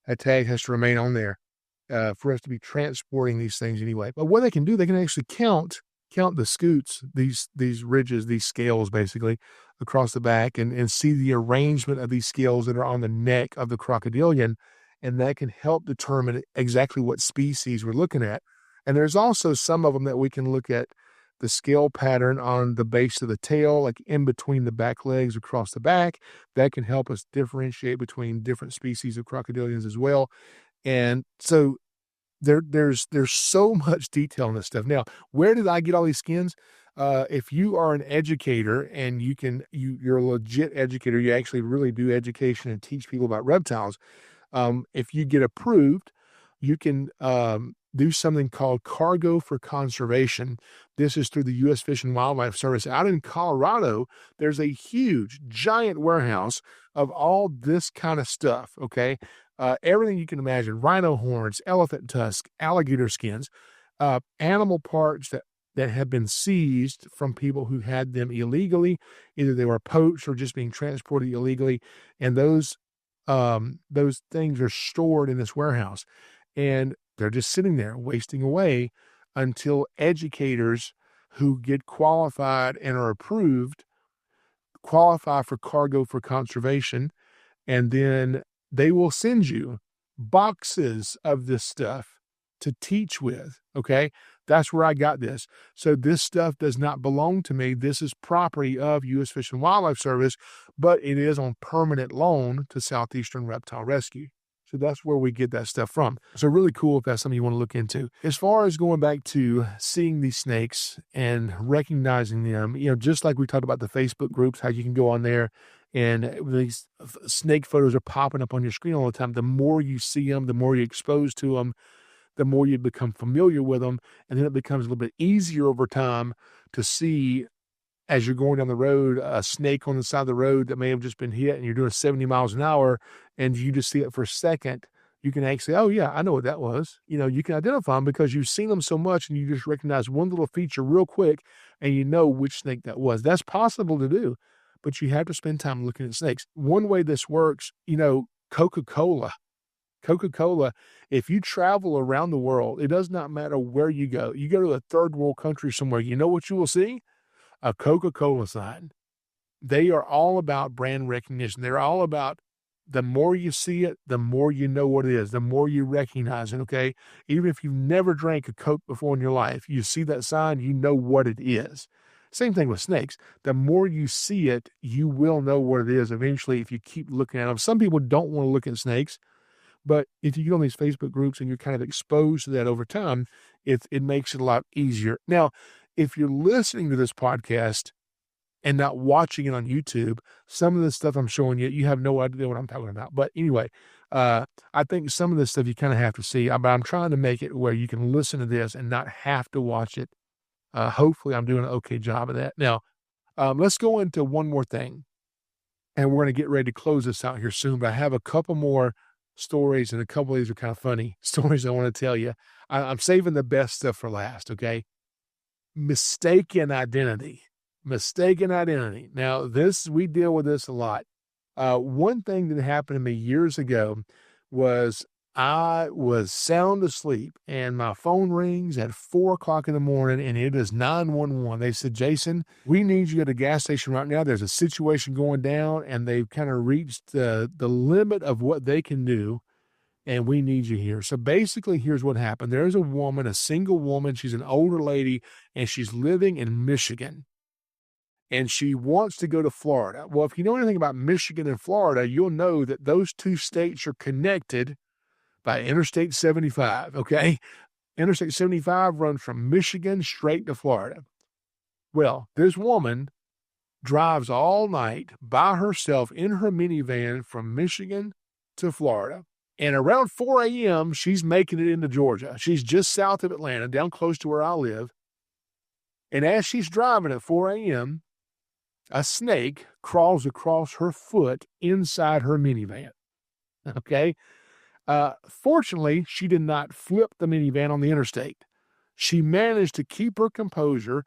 That tag has to remain on there for us to be transporting these things anyway. But what they can do, they can actually count the scoots, these ridges, these scales basically across the back, and see the arrangement of these scales that are on the neck of the crocodilian, and that can help determine exactly what species we're looking at. And there's also some of them that we can look at the scale pattern on the base of the tail, like in between the back legs across the back. That can help us differentiate between different species of crocodilians as well. And so there's so much detail in this stuff. Now, where did I get all these skins? If you are an educator and you're a legit educator, you actually really do education and teach people about reptiles. If you get approved, you can do something called Cargo for Conservation. This is through the U.S. Fish and Wildlife Service. Out in Colorado, there's a huge, giant warehouse of all this kind of stuff, okay? Everything you can imagine, rhino horns, elephant tusks, alligator skins, animal parts that have been seized from people who had them illegally. Either they were poached or just being transported illegally. And those things are stored in this warehouse. And they're just sitting there wasting away until educators who get qualified and are approved qualify for Cargo for Conservation. And then they will send you boxes of this stuff to teach with. Okay. That's where I got this. So this stuff does not belong to me. This is property of U.S. Fish and Wildlife Service, but it is on permanent loan to Southeastern Reptile Rescue. So that's where we get that stuff from. So really cool if that's something you want to look into. As far as going back to seeing these snakes and recognizing them, just like we talked about the Facebook groups, how you can go on there and these snake photos are popping up on your screen all the time. The more you see them, the more you're exposed to them, the more you become familiar with them. And then it becomes a little bit easier over time to see as you're going down the road, a snake on the side of the road that may have just been hit and you're doing 70 miles an hour and you just see it for a second, you can actually, oh yeah, I know what that was. You can identify them because you've seen them so much and you just recognize one little feature real quick and you know which snake that was. That's possible to do, but you have to spend time looking at snakes. One way this works, Coca-Cola. Coca-Cola, if you travel around the world, it does not matter where you go. You go to a third world country somewhere, you know what you will see? A Coca-Cola sign. They are all about brand recognition. They're all about the more you see it, the more you know what it is, the more you recognize it, okay? Even if you've never drank a Coke before in your life, you see that sign, you know what it is. Same thing with snakes. The more you see it, you will know what it is eventually if you keep looking at them. Some people don't want to look at snakes, but if you get on these Facebook groups and you're kind of exposed to that over time, it makes it a lot easier. Now, if you're listening to this podcast and not watching it on YouTube, some of the stuff I'm showing you, you have no idea what I'm talking about. But anyway, I think some of this stuff you kind of have to see, but I'm trying to make it where you can listen to this and not have to watch it. Hopefully I'm doing an okay job of that. Now, let's go into one more thing, and we're going to get ready to close this out here soon, but I have a couple more stories, and a couple of these are kind of funny stories I want to tell you. I'm saving the best stuff for last, okay? Mistaken identity. Mistaken identity. Now, we deal with this a lot. One thing that happened to me years ago was I was sound asleep and my phone rings at 4:00 in the morning and it is 911. They said, Jason, we need you at a gas station right now. There's a situation going down and they've kind of reached the limit of what they can do. And we need you here. So basically, here's what happened. There's a woman, a single woman. She's an older lady and she's living in Michigan. And she wants to go to Florida. Well, if you know anything about Michigan and Florida, you'll know that those two states are connected by Interstate 75, okay? Interstate 75 runs from Michigan straight to Florida. Well, this woman drives all night by herself in her minivan from Michigan to Florida. And around 4 a.m., she's making it into Georgia. She's just south of Atlanta, down close to where I live. And as she's driving at 4 a.m., a snake crawls across her foot inside her minivan. Okay? Fortunately, she did not flip the minivan on the interstate. She managed to keep her composure,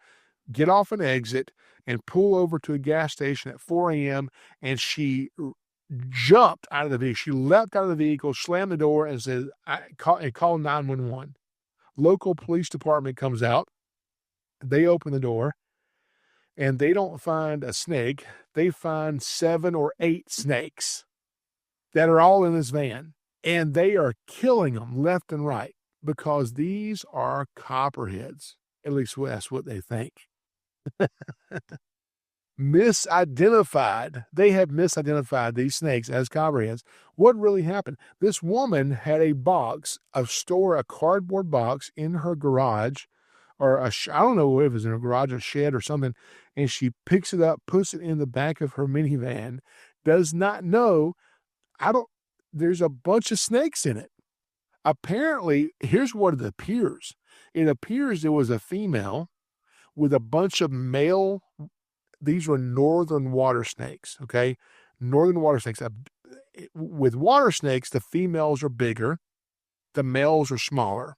get off an exit, and pull over to a gas station at 4 a.m., and she jumped out of the vehicle. She leapt out of the vehicle, slammed the door, and said, call 911. Local police department comes out. They open the door, and they don't find a snake. They find 7 or 8 snakes that are all in this van. And they are killing them left and right because these are copperheads. At least that's what they think. Misidentified. They have misidentified these snakes as copperheads. What really happened? This woman had a cardboard box in her garage, or I don't know if it was in a garage, a shed or something, and she picks it up, puts it in the back of her minivan, does not know, there's a bunch of snakes in it. Apparently, here's what it appears. It appears there was a female with a bunch of male, these were northern water snakes, okay? Northern water snakes. With water snakes, the females are bigger, the males are smaller.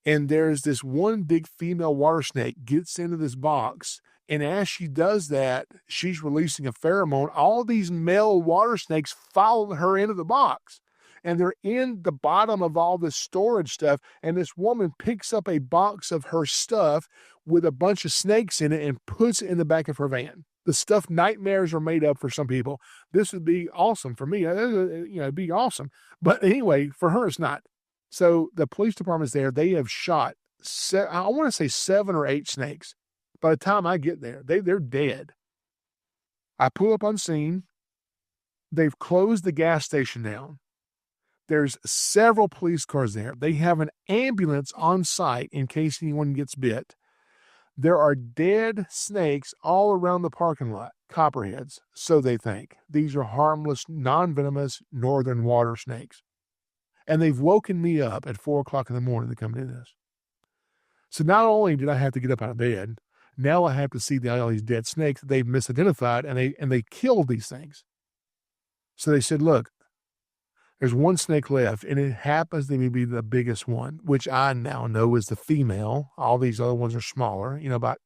And there's this one big female water snake gets into this box, and as she does that, she's releasing a pheromone. All these male water snakes follow her into the box, and they're in the bottom of all this storage stuff, and this woman picks up a box of her stuff with a bunch of snakes in it and puts it in the back of her van. The stuff nightmares are made up for some people. This would be awesome for me. It'd be awesome. But anyway, for her, it's not. So the police department's there. They have shot, I want to say 7 or 8 snakes. By the time I get there, they're dead. I pull up on scene. They've closed the gas station down. There's several police cars there. They have an ambulance on site in case anyone gets bit. There are dead snakes all around the parking lot, copperheads, so they think. These are harmless, non-venomous northern water snakes. And they've woken me up at 4:00 in the morning to come do this. So not only did I have to get up out of bed, Now I have to see all these dead snakes that they've misidentified, and they killed these things. So they said, look, there's one snake left, and it happens to be the biggest one, which I now know is the female. All these other ones are smaller, about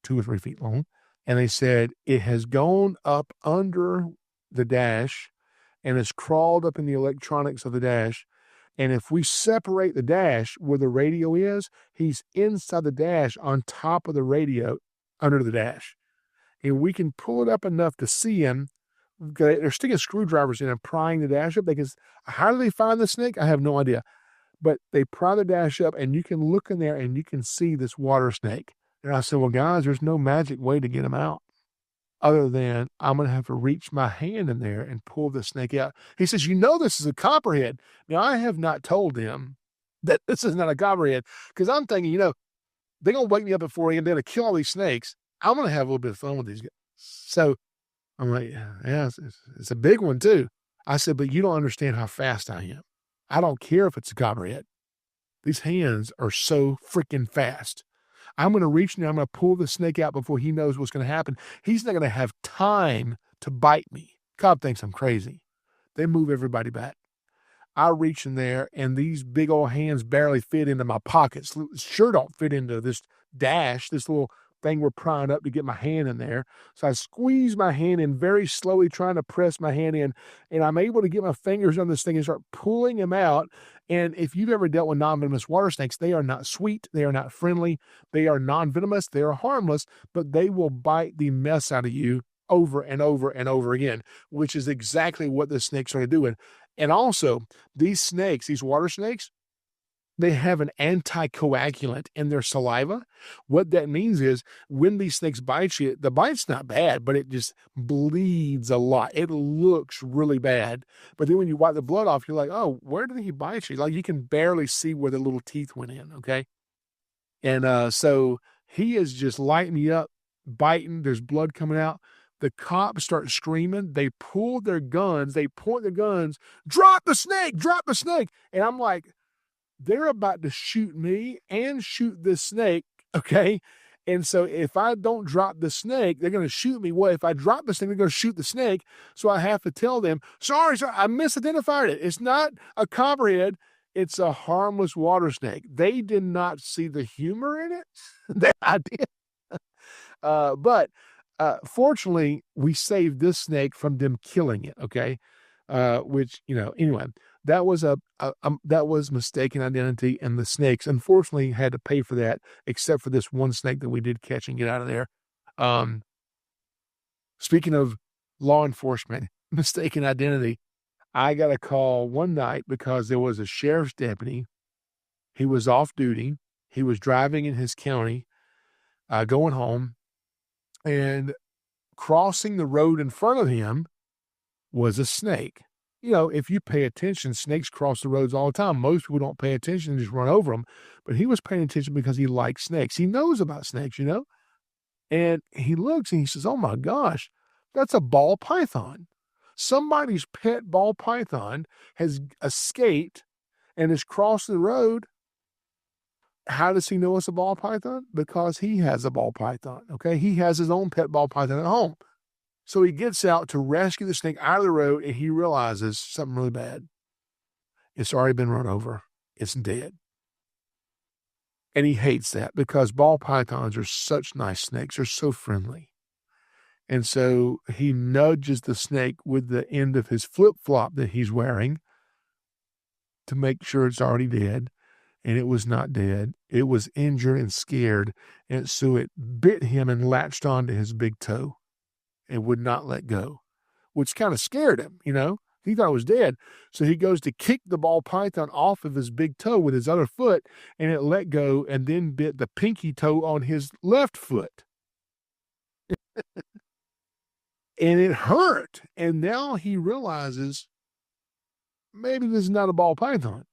2 or 3 feet long. And they said it has gone up under the dash and has crawled up in the electronics of the dash. And if we separate the dash where the radio is, he's inside the dash on top of the radio under the dash. And we can pull it up enough to see him. They're sticking screwdrivers in and prying the dash up. How do they find the snake? I have no idea. But they pry the dash up, and you can look in there, and you can see this water snake. And I said, well, guys, there's no magic way to get him out other than I'm going to have to reach my hand in there and pull the snake out. He says, this is a copperhead. Now, I have not told them that this is not a copperhead because I'm thinking, they're going to wake me up at 4 a.m. They're going to kill all these snakes. I'm going to have a little bit of fun with these guys. So I'm like, yeah, it's a big one too. I said, but you don't understand how fast I am. I don't care if it's a copperhead. These hands are so freaking fast. I'm going to reach in there. I'm going to pull the snake out before he knows what's going to happen. He's not going to have time to bite me. Cobb thinks I'm crazy. They move everybody back. I reach in there, and these big old hands barely fit into my pockets. Sure don't fit into this dash, this little thing we're prying up to get my hand in there. So I squeeze my hand in very slowly, trying to press my hand in, and I'm able to get my fingers on this thing and start pulling him out. And if you've ever dealt with non-venomous water snakes, they are not sweet. They are not friendly. They are non-venomous. They are harmless, but they will bite the mess out of you over and over and over again, which is exactly what the snakes are doing. And also, these snakes, these water snakes, they have an anticoagulant in their saliva. What that means is when these snakes bite you, the bite's not bad, but it just bleeds a lot. It looks really bad. But then when you wipe the blood off, you're like, oh, where did he bite you? Like you can barely see where the little teeth went in, okay? And so he is just lighting me up, biting. There's blood coming out. The cops start screaming. They pull their guns. They point their guns. Drop the snake! Drop the snake! And I'm like, they're about to shoot me and shoot this snake, okay? And so if I don't drop the snake, they're going to shoot me. Well, if I drop the snake, they're going to shoot the snake. So I have to tell them, sorry, I misidentified it. It's not a copperhead. It's a harmless water snake. They did not see the humor in it. That I did. But fortunately, we saved this snake from them killing it, okay? Which, anyway, that was mistaken identity, and the snakes unfortunately had to pay for that, except for this one snake that we did catch and get out of there. Speaking of law enforcement, mistaken identity, I got a call one night because there was a sheriff's deputy. He was off duty. He was driving in his county, going home, and crossing the road in front of him was a snake. If you pay attention, snakes cross the roads all the time. Most people don't pay attention and just run over them. But he was paying attention because he likes snakes. He knows about snakes, And he looks and he says, oh my gosh, that's a ball python. Somebody's pet ball python has escaped and has crossed the road. How does he know it's a ball python? Because he has a ball python, okay? He has his own pet ball python at home. So he gets out to rescue the snake out of the road, and he realizes something really bad. It's already been run over. It's dead. And he hates that because ball pythons are such nice snakes. They're so friendly. And so he nudges the snake with the end of his flip-flop that he's wearing to make sure it's already dead. And it was not dead. It was injured and scared. And so it bit him and latched onto his big toe and would not let go, which kind of scared him, He thought it was dead. So he goes to kick the ball python off of his big toe with his other foot, and it let go and then bit the pinky toe on his left foot. And it hurt. And now he realizes maybe this is not a ball python.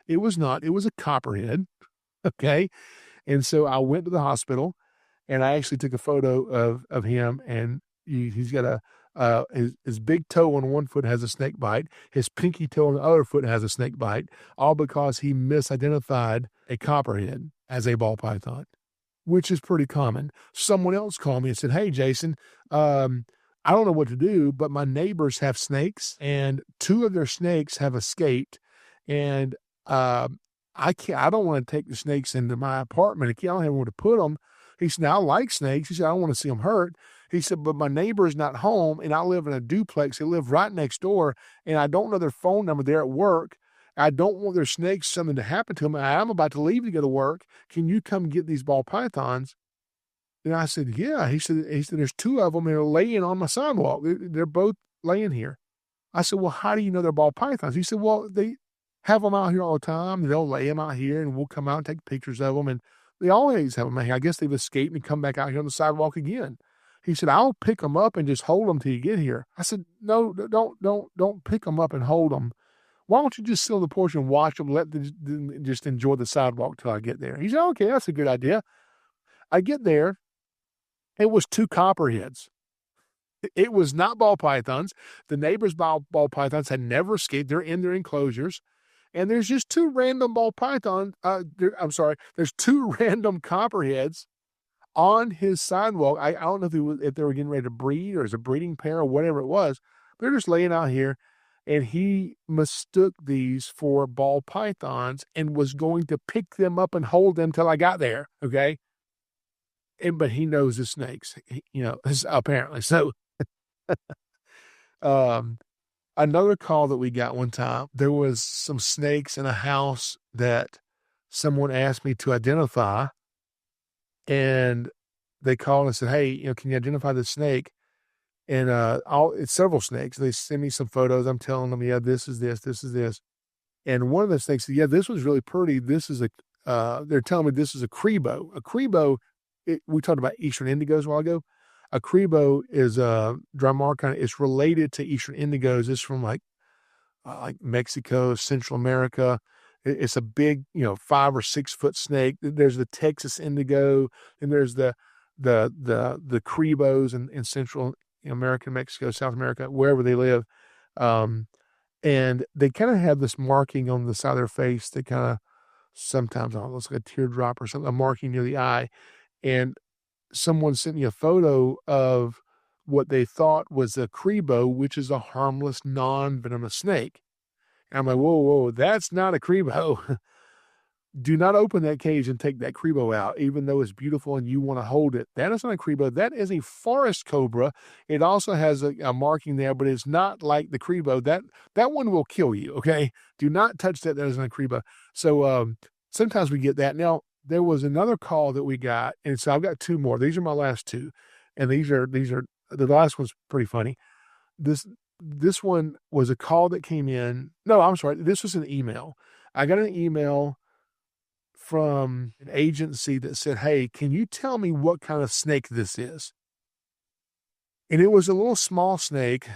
It was not. It was a copperhead. Okay. And so I went to the hospital, and I actually took a photo of him, and he's got his big toe on one foot has a snake bite. His pinky toe on the other foot has a snake bite, all because he misidentified a copperhead as a ball python. which is pretty common. Someone else called me and said, "Hey, Jason, I don't know what to do, but my neighbors have snakes, and two of their snakes have escaped, and um, I can't. I don't want to take the snakes into my apartment. I don't have where to put them." He said, "Now, I like snakes." He said, "I don't want to see them hurt." He said, "But my neighbor's not home, and I live in a duplex. They live right next door, and I don't know their phone number. They're at work. I don't want their snakes something to happen to them. I'm about to leave to go to work. Can you come get these ball pythons?" And I said, "Yeah." He said, "There's two of them, and they're laying on my sidewalk. They're both laying here." I said, "Well, how do you know they're ball pythons?" He said, "Well, they have them out here all the time. They'll lay them out here, and we'll come out and take pictures of them, and they always have them out here. I guess they've escaped and come back out here on the sidewalk again." He said, "I'll pick them up and just hold them till you get here." I said, "No, don't pick them up and hold them. Why don't you just sit on the porch and watch them, let them just enjoy the sidewalk till I get there?" He said, "Okay, that's a good idea." I get there. It was two copperheads. It was not ball pythons. The neighbors' ball pythons had never escaped. They're in their enclosures. And there's just two random ball python. There's two random copperheads on his sidewalk. I don't know if they were getting ready to breed or as a breeding pair or whatever it was. They're just laying out here. And he mistook these for ball pythons and was going to pick them up and hold them till I got there. Okay. But he knows the snakes, apparently. So, um, another call that we got one time, there was some snakes in a house that someone asked me to identify, and they called and said, "Hey, can you identify the snake?" And it's several snakes. They send me some photos. I'm telling them, "Yeah, this is this, this is this." And one of the snakes said, "Yeah, this one's really pretty. This is they're telling me this is a crebo. A crebo, we talked about Eastern indigos a while ago. A crebo is a Drymarchina. It's related to Eastern indigos. It's from like Mexico, Central America. It's a big, 5 or 6 foot snake. There's the Texas indigo, and there's the crebos in Central America, Mexico, South America, wherever they live. And they kind of have this marking on the side of their face that kind of sometimes looks like a teardrop or something, a marking near the eye. And someone sent me a photo of what they thought was a crebo, which is a harmless, non-venomous snake. And I'm like, whoa, that's not a crebo. Do not open that cage and take that crebo out, even though it's beautiful and you want to hold it. That is not a crebo. That is a forest cobra. It also has a marking there, but it's not like the crebo. That one will kill you, okay? Do not touch that. That isn't a crebo. So sometimes we get that. Now, there was another call that we got, and so I've got two more. These are my last two, and these are the last one's pretty funny. This one was a call that came in. No, I'm sorry. This was an email. I got an email from an agency that said, "Hey, can you tell me what kind of snake this is?" And it was a little small snake,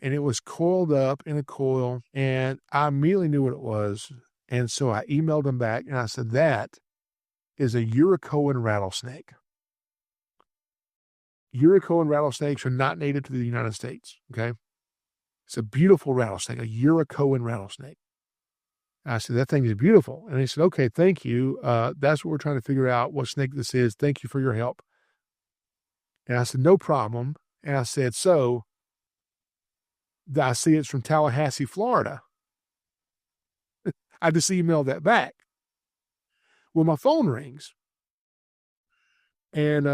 and it was coiled up in a coil, and I immediately knew what it was. And so I emailed them back, and I said, "That is a Urucoan rattlesnake." Urucoan rattlesnakes are not native to the United States, okay? It's a beautiful rattlesnake, a Urucoan rattlesnake. I said, "That thing is beautiful." And they said, "Okay, thank you. That's what we're trying to figure out, what snake this is. Thank you for your help." And I said, "No problem." And I said, "So, I see it's from Tallahassee, Florida." I just emailed that back. Well, my phone rings, and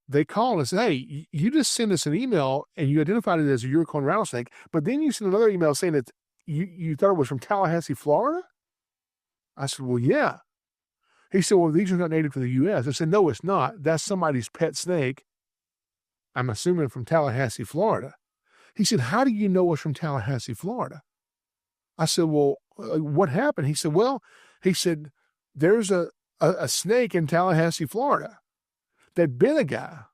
they call and say, "Hey, you just sent us an email, and you identified it as a Yuricon rattlesnake, but then you sent another email saying that you thought it was from Tallahassee, Florida?" I said, "Well, yeah." He said, "Well, these are not native to the U.S." I said, "No, it's not. That's somebody's pet snake. I'm assuming from Tallahassee, Florida." He said, "How do you know it's from Tallahassee, Florida?" I said, "Well, what happened?" He said, "Well," he said, "there's a snake in Tallahassee, Florida that bit a guy.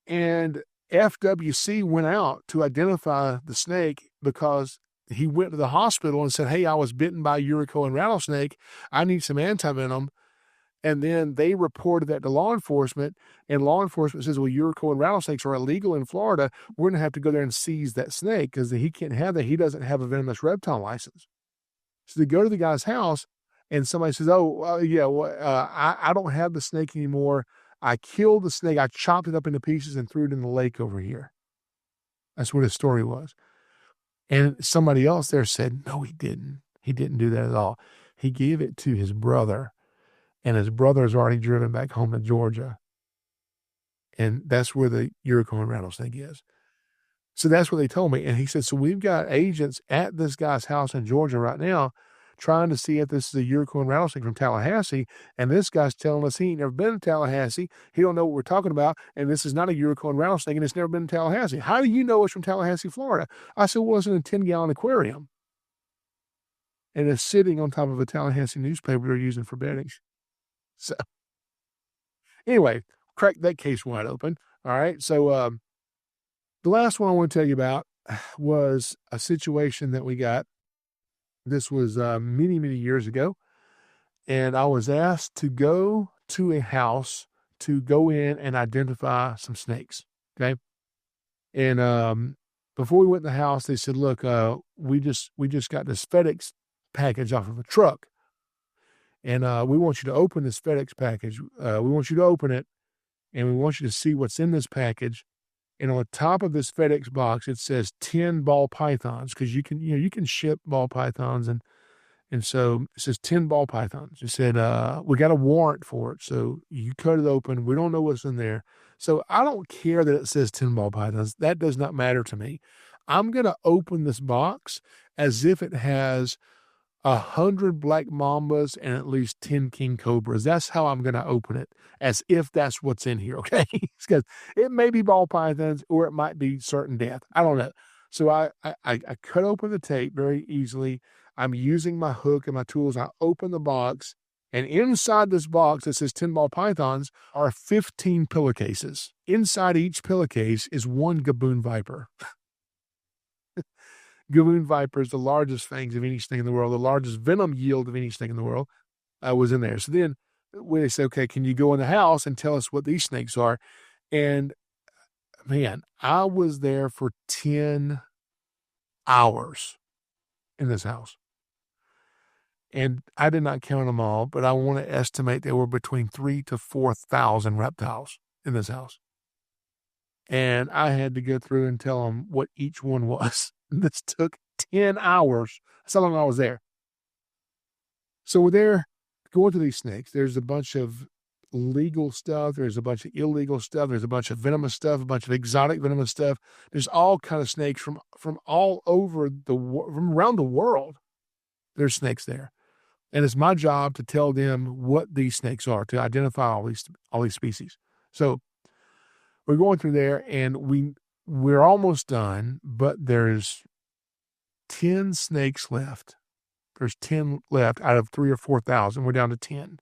And FWC went out to identify the snake because he went to the hospital and said, 'Hey, I was bitten by a Urucoan rattlesnake. I need some antivenom.' And then they reported that to law enforcement, and law enforcement says, 'Well, Urucoan rattlesnakes are illegal in Florida. We're going to have to go there and seize that snake because he can't have that. He doesn't have a venomous reptile license.' So they go to the guy's house, And somebody says, "Oh, yeah, well, I don't have the snake anymore. I killed the snake. I chopped it up into pieces and threw it in the lake over here." That's what his story was. And somebody else there said, "No, he didn't. He didn't do that at all. He gave it to his brother, and his brother's already driven back home to Georgia. And that's where the Yuriko rattlesnake is." So that's what they told me. And he said, "So we've got agents at this guy's house in Georgia right now trying to see if this is a unicorn rattlesnake from Tallahassee. And this guy's telling us he ain't never been to Tallahassee. He don't know what we're talking about. And this is not a unicorn rattlesnake and it's never been to Tallahassee. How do you know it's from Tallahassee, Florida?" I said, "Well, it's in a 10-gallon aquarium. And it's sitting on top of a Tallahassee newspaper they're using for bedding." So anyway, cracked that case wide open. All right. So the last one I want to tell you about was a situation that we got. This was many, many years ago. And I was asked to go to a house to go in and identify some snakes. Okay. And before we went in the house, they said, "Look, we just got this FedEx package off of a truck. And we want you to open this FedEx package. We want you to open it and we want you to see what's in this package. And on the top of this FedEx box, it says 10 ball pythons, because you can ship ball pythons. And so it says 10 ball pythons." It said, "We got a warrant for it. So you cut it open. We don't know what's in there." So I don't care that it says 10 ball pythons. That does not matter to me. I'm going to open this box as if it has 100 black mambas and at least 10 king cobras. That's how I'm going to open it, as if that's what's in here. Okay. Because it may be ball pythons or it might be certain death. I don't know. So I cut open the tape very easily. I'm using my hook and my tools. I open the box, and inside this box that says 10 ball pythons are 15 pillowcases. Inside each pillowcase is one gaboon viper. Gaboon viper is the largest fangs of any snake in the world, the largest venom yield of any snake in the world, was in there. So then when they said, "Okay, can you go in the house and tell us what these snakes are?" And man, I was there for 10 hours in this house. And I did not count them all, but I want to estimate there were between 3,000 to 4,000 reptiles in this house. And I had to go through and tell them what each one was. This took 10 hours. That's how long I was there. So we're there going to these snakes. There's a bunch of legal stuff. There's a bunch of illegal stuff. There's a bunch of venomous stuff, a bunch of exotic venomous stuff. There's all kind of snakes from all over from around the world. There's snakes there. And it's my job to tell them what these snakes are, to identify all these species. So we're going through there, and we're almost done, but there's 10 snakes left. There's 10 left out of 3,000 or 4,000. We're down to 10.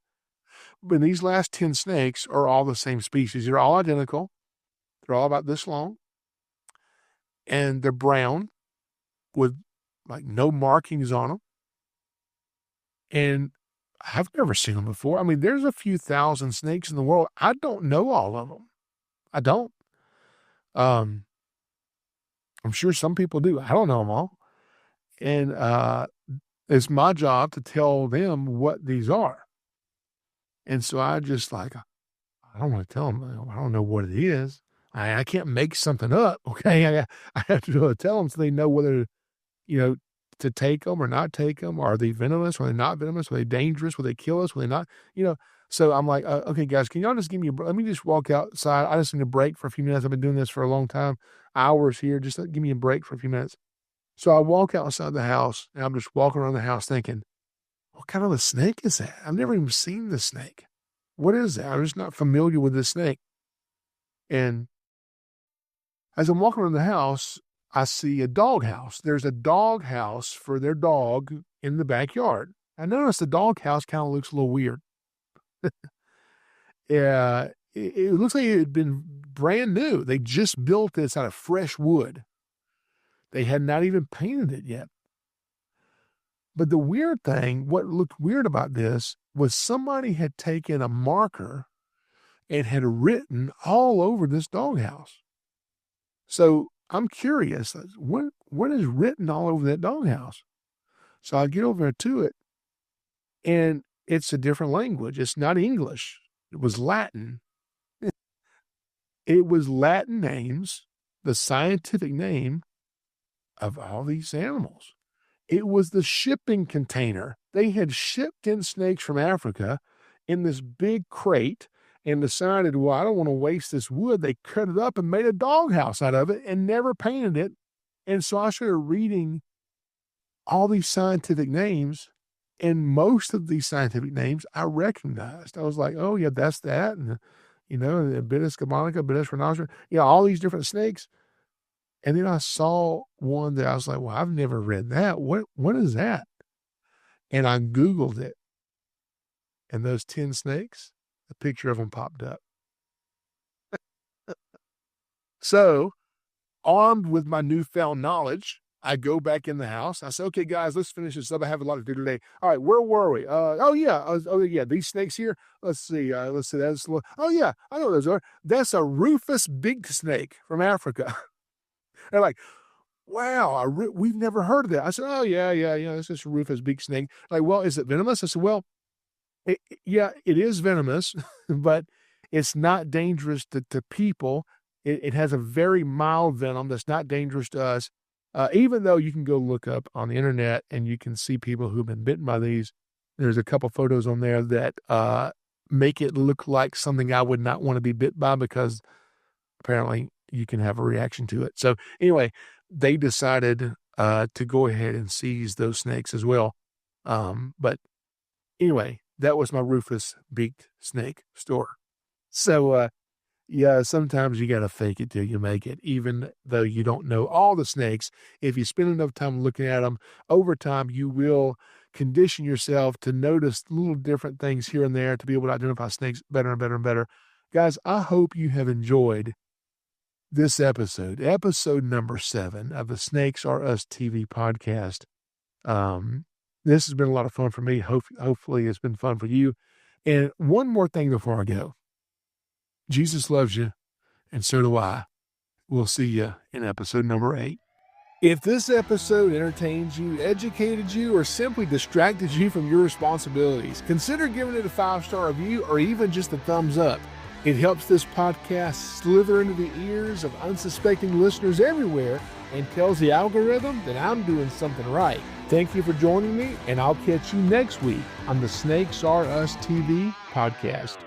But these last 10 snakes are all the same species. They're all identical. They're all about this long. And they're brown with like no markings on them. And I've never seen them before. I mean, there's a few thousand snakes in the world. I don't know all of them. I don't. I'm sure some people do. I don't know them all. And it's my job to tell them what these are. And so I just like, I don't want to tell them. I don't know what it is. I can't make something up. Okay. I have to tell them so they know whether, to take them or not take them. Are they venomous? Are they not venomous? Are they dangerous? Will they kill us? Will they not? So I'm like, okay, guys, can y'all just give me a break? Let me just walk outside. I just need a break for a few minutes. I've been doing this for a long time, hours here. Just give me a break for a few minutes. So I walk outside the house, and I'm just walking around the house thinking, what kind of a snake is that? I've never even seen this snake. What is that? I'm just not familiar with this snake. And as I'm walking around the house, I see a dog house. There's a dog house for their dog in the backyard. I noticed the dog house kind of looks a little weird. Yeah, it looks like it had been brand new. They just built this out of fresh wood. They had not even painted it yet. But the weird thing, what looked weird about this, was somebody had taken a marker and had written all over this doghouse. So I'm curious, what is written all over that doghouse? So I get over to it, And it's a different language. It's not English. It was Latin. It was Latin names, the scientific name of all these animals. It was the shipping container. They had shipped in snakes from Africa in this big crate and decided, well, I don't want to waste this wood. They cut it up and made a doghouse out of it and never painted it. And so I started reading all these scientific names, and most of these scientific names I recognized. I was like, oh, yeah, that's that. And, the Bitis gamonica, Bitis rhinoceros, all these different snakes. And then I saw one that I was like, well, I've never read that. What is that? And I Googled it. And those 10 snakes, a picture of them popped up. So, armed with my newfound knowledge, I go back in the house. I say, okay, guys, let's finish this up. I have a lot to do today. All right, where were we? These snakes here. Let's see. That's, oh, yeah, I know those are. That's a rufous big snake from Africa. They're like, wow, we've never heard of that. I said, oh, yeah, it's just a rufous big snake. Like, well, is it venomous? I said, well, it is venomous, but it's not dangerous to people. It has a very mild venom that's not dangerous to us. Even though you can go look up on the internet and you can see people who've been bitten by these. There's a couple photos on there that make it look like something I would not want to be bit by, because apparently you can have a reaction to it. So anyway, they decided to go ahead and seize those snakes as well. But anyway, that was my rufous-beaked snake story. So, sometimes you got to fake it till you make it, even though you don't know all the snakes. If you spend enough time looking at them, over time you will condition yourself to notice little different things here and there to be able to identify snakes better and better and better. Guys, I hope you have enjoyed this episode number 7 of the Snakes Are Us TV podcast. This has been a lot of fun for me. Hopefully it's been fun for you. And one more thing before I go. Jesus loves you, and so do I. We'll see you in episode number 8. If this episode entertained you, educated you, or simply distracted you from your responsibilities, consider giving it a 5-star review or even just a thumbs up. It helps this podcast slither into the ears of unsuspecting listeners everywhere and tells the algorithm that I'm doing something right. Thank you for joining me, and I'll catch you next week on the Snakes Are Us TV podcast.